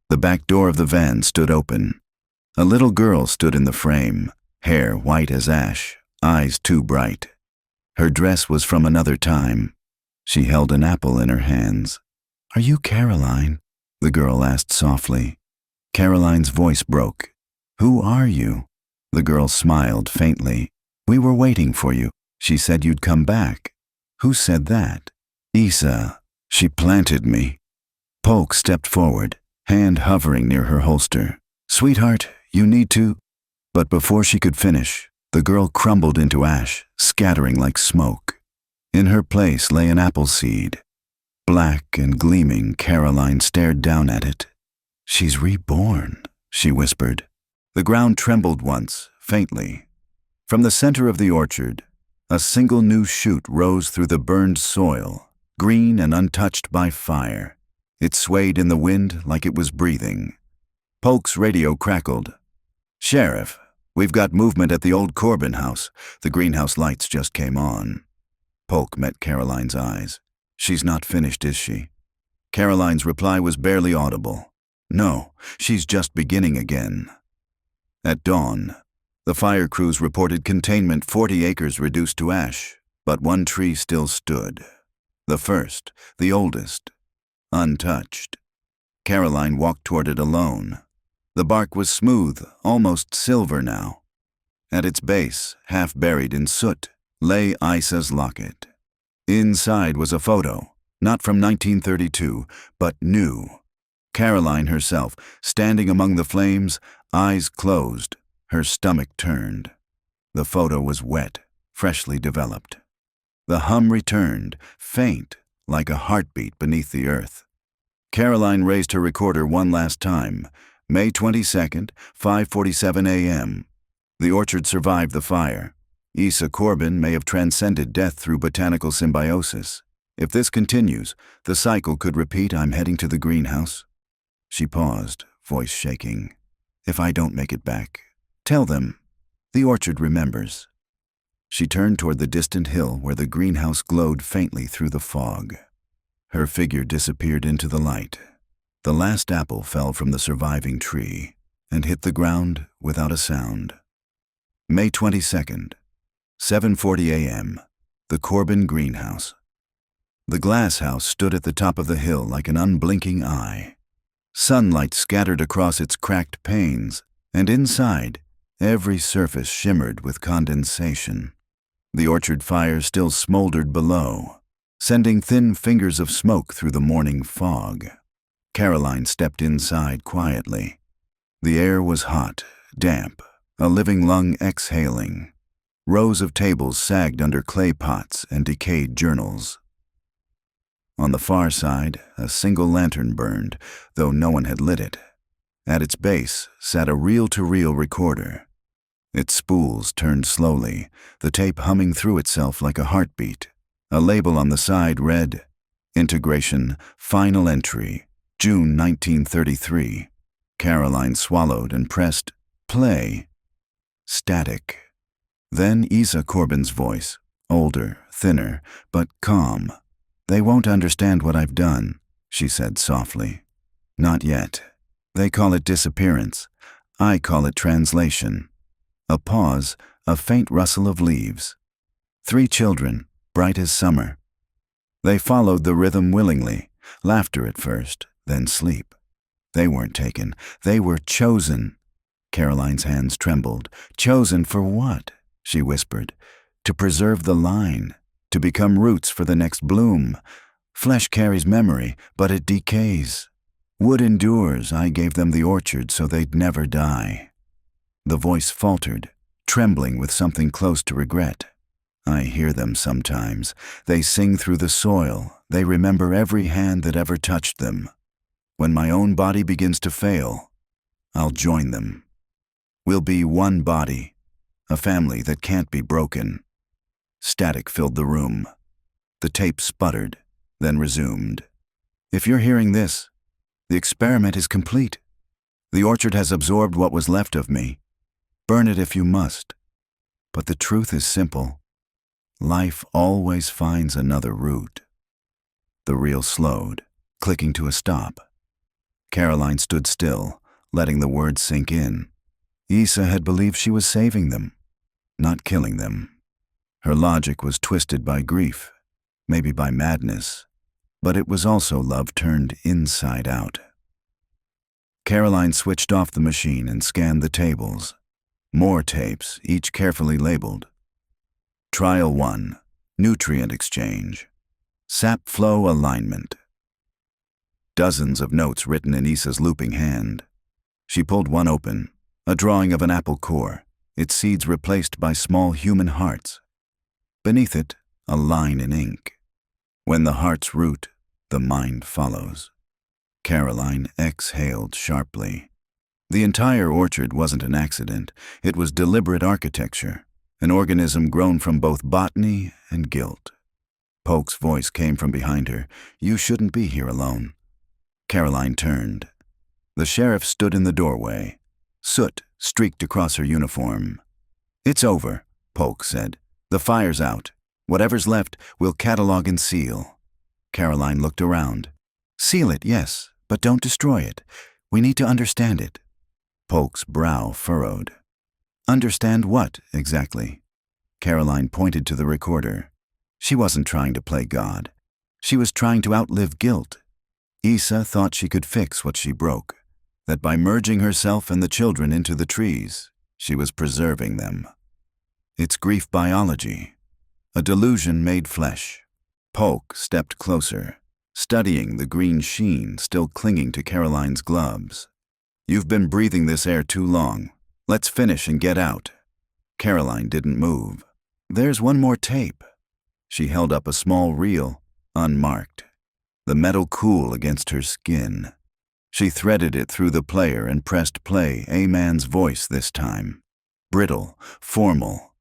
The back door of the van stood open. A little girl stood in the frame, hair white as ash, eyes too bright. Her dress was from another time. She held an apple in her hands. Are you Caroline? The girl asked softly. Caroline's voice broke. Who are you? The girl smiled faintly. We were waiting for you. She said you'd come back. Who said that? Isa. She planted me. Polk stepped forward, hand hovering near her holster. Sweetheart, you need to... But before she could finish, the girl crumbled into ash, scattering like smoke. In her place lay an apple seed. Black and gleaming, Caroline stared down at it. She's reborn, she whispered. The ground trembled once, faintly. From the center of the orchard, a single new shoot rose through the burned soil, green and untouched by fire. It swayed in the wind like it was breathing. Polk's radio crackled. Sheriff, we've got movement at the old Corbin house. The greenhouse lights just came on. Polk met Caroline's eyes. She's not finished, is she? Caroline's reply was barely audible. No, she's just beginning again. At dawn, the fire crews reported containment 40 acres reduced to ash, but one tree still stood. The first, the oldest, untouched. Caroline walked toward it alone. The bark was smooth, almost silver now. At its base, half buried in soot, lay Isa's locket. Inside was a photo, not from 1932, but new. Caroline herself, standing among the flames, eyes closed, her stomach turned. The photo was wet, freshly developed. The hum returned, faint, like a heartbeat beneath the earth. Caroline raised her recorder one last time. May 22nd, 5:47 a.m. The orchard survived the fire. Isa Corbin may have transcended death through botanical symbiosis. If this continues, the cycle could repeat. I'm heading to the greenhouse. She paused, voice shaking. If I don't make it back, tell them. The orchard remembers. She turned toward the distant hill where the greenhouse glowed faintly through the fog. Her figure disappeared into the light. The last apple fell from the surviving tree and hit the ground without a sound. May 22nd, 7:40 a.m., the Corbin greenhouse. The glass house stood at the top of the hill like an unblinking eye. Sunlight scattered across its cracked panes, and inside, every surface shimmered with condensation. The orchard fire still smoldered below, sending thin fingers of smoke through the morning fog. Caroline stepped inside quietly. The air was hot, damp, a living lung exhaling. Rows of tables sagged under clay pots and decayed journals. On the far side, a single lantern burned, though no one had lit it. At its base sat a reel-to-reel recorder. Its spools turned slowly, the tape humming through itself like a heartbeat. A label on the side read, Integration, Final Entry, June 1933. Caroline swallowed and pressed play. Static. Then Isa Corbin's voice, older, thinner, but calm. They won't understand what I've done, she said softly. Not yet. They call it disappearance. I call it translation. A pause, a faint rustle of leaves. 3 children, bright as summer. They followed the rhythm willingly, laughter at first, then sleep. They weren't taken. They were chosen. Caroline's hands trembled. Chosen for what? She whispered. To preserve the line, to become roots for the next bloom. Flesh carries memory, but it decays. Wood endures. I gave them the orchard so they'd never die. The voice faltered, trembling with something close to regret. I hear them sometimes. They sing through the soil. They remember every hand that ever touched them. When my own body begins to fail, I'll join them. We'll be one body, a family that can't be broken. Static filled the room. The tape sputtered, then resumed. If you're hearing this, the experiment is complete. The orchard has absorbed what was left of me. Burn it if you must. But the truth is simple. Life always finds another route. The reel slowed, clicking to a stop. Caroline stood still, letting the words sink in. Isa had believed she was saving them, not killing them. Her logic was twisted by grief, maybe by madness, but it was also love turned inside out. Caroline switched off the machine and scanned the tables. More tapes, each carefully labeled. Trial 1, nutrient exchange. Sap flow alignment. Dozens of notes written in Isa's looping hand. She pulled one open, a drawing of an apple core, its seeds replaced by small human hearts. Beneath it, a line in ink. When the hearts root, the mind follows. Caroline exhaled sharply. The entire orchard wasn't an accident. It was deliberate architecture, an organism grown from both botany and guilt. Polk's voice came from behind her. You shouldn't be here alone. Caroline turned. The sheriff stood in the doorway. Soot streaked across her uniform. It's over, Polk said. The fire's out. Whatever's left, we'll catalog and seal. Caroline looked around. Seal it, yes, but don't destroy it. We need to understand it. Polk's brow furrowed. Understand what, exactly? Caroline pointed to the recorder. She wasn't trying to play God. She was trying to outlive guilt. Isa thought she could fix what she broke, that by merging herself and the children into the trees, she was preserving them. It's grief biology, a delusion made flesh. Polk stepped closer, studying the green sheen still clinging to Caroline's gloves. You've been breathing this air too long. Let's finish and get out. Caroline didn't move. There's one more tape. She held up a small reel, unmarked. The metal cool against her skin. She threaded it through the player and pressed play, a man's voice this time. Brittle, formal.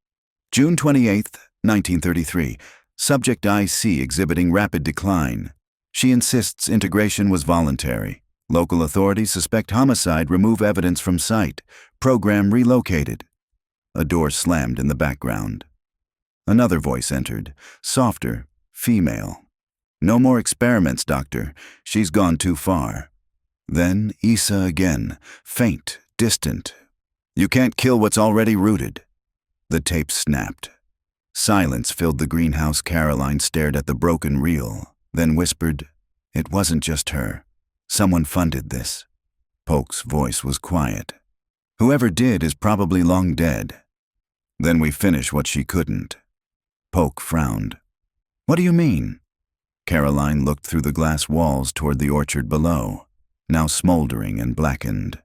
June 28th, 1933. Subject IC exhibiting rapid decline. She insists integration was voluntary. Local authorities suspect homicide, remove evidence from site. Program relocated. A door slammed in the background. Another voice entered, softer, female. No more experiments, doctor. She's gone too far. Then Isa again, faint, distant. You can't kill what's already rooted. The tape snapped. Silence filled the greenhouse. Caroline stared at the broken reel, then whispered, It wasn't just her. Someone funded this. Polk's voice was quiet. Whoever did is probably long dead. Then we finish what she couldn't. Polk frowned. What do you mean? Caroline looked through the glass walls toward the orchard below, now smoldering and blackened.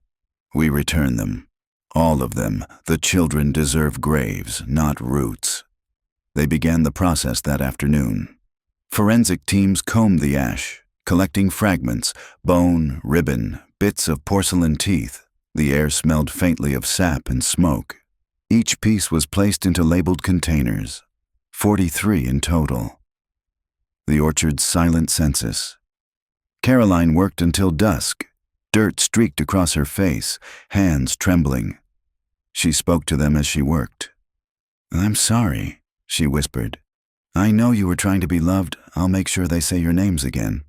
We return them. All of them. The children deserve graves, not roots. They began the process that afternoon. Forensic teams combed the ash, collecting fragments, bone, ribbon, bits of porcelain teeth. The air smelled faintly of sap and smoke. Each piece was placed into labeled containers, 43 in total. The orchard's silent census. Caroline worked until dusk. Dirt streaked across her face, hands trembling. She spoke to them as she worked. I'm sorry, she whispered. I know you were trying to be loved. I'll make sure they say your names again.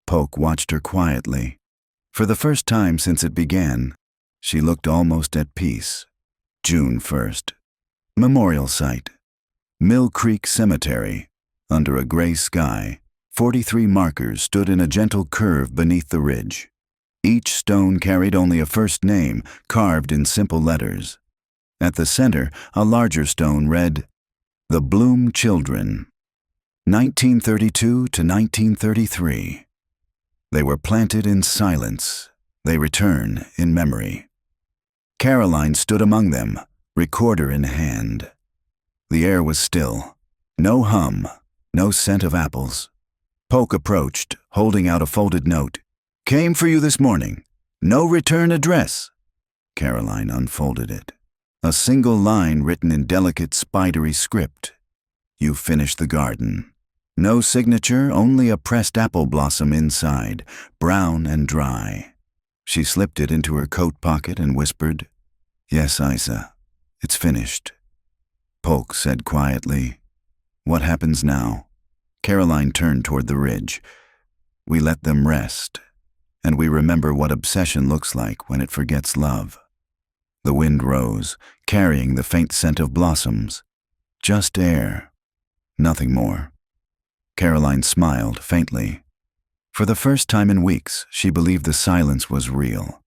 Polk watched her quietly. For the first time since it began, she looked almost at peace. June 1st. Memorial Site. Mill Creek Cemetery. Under a gray sky, 43 markers stood in a gentle curve beneath the ridge. Each stone carried only a first name, carved in simple letters. At the center, a larger stone read, "The Bloom Children, 1932 to 1933. They were planted in silence. They return in memory." Caroline stood among them, recorder in hand. The air was still. No hum, no scent of apples. Polk approached, holding out a folded note. "Came for you this morning. No return address." Caroline unfolded it. A single line written in delicate, spidery script. "You finished the garden." No signature, only a pressed apple blossom inside, brown and dry. She slipped it into her coat pocket and whispered, "Yes, Isa, it's finished." Polk said quietly, "What happens now?" Caroline turned toward the ridge. "We let them rest, and we remember what obsession looks like when it forgets love." The wind rose, carrying the faint scent of blossoms. Just air. Nothing more. Caroline smiled faintly. For the first time in weeks, she believed the silence was real.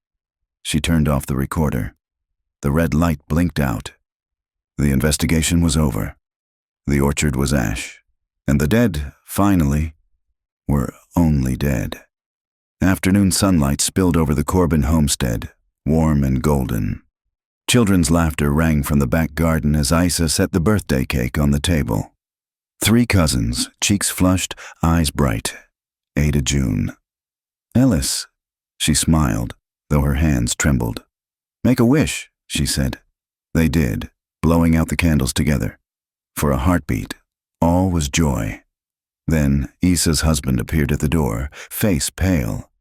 She turned off the recorder. The red light blinked out. The investigation was over. The orchard was ash, and the dead, finally, were only dead. Afternoon sunlight spilled over the Corbin homestead, warm and golden. Children's laughter rang from the back garden as Isa set the birthday cake on the table. 3 cousins, cheeks flushed, eyes bright. Ada June. "Ellis," she smiled, though her hands trembled. "Make a wish," she said. They did, blowing out the candles together. For a heartbeat, all was joy. Then Isa's husband appeared at the door, face pale.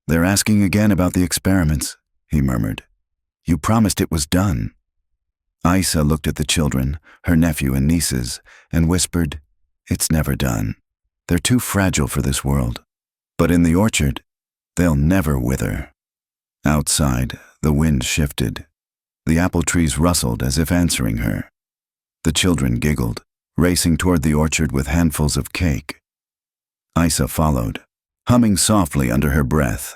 "They're asking again about the experiments," he murmured. "You promised it was done." Isa looked at the children, her nephew and nieces, and whispered, "It's never done. They're too fragile for this world. But in the orchard, they'll never wither." Outside, the wind shifted. The apple trees rustled as if answering her. The children giggled, racing toward the orchard with handfuls of cake. Isa followed, humming softly under her breath.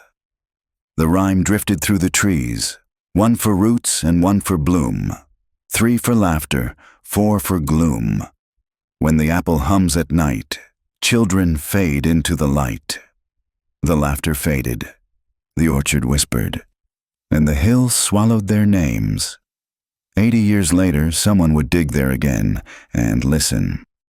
The rhyme drifted through the trees, 1 for roots and 1 for bloom, 3 for laughter, 4 for gloom. When the apple hums at night, children fade into the light. The laughter faded, the orchard whispered, and the hills swallowed their names. 80 years later, someone would dig there again and listen.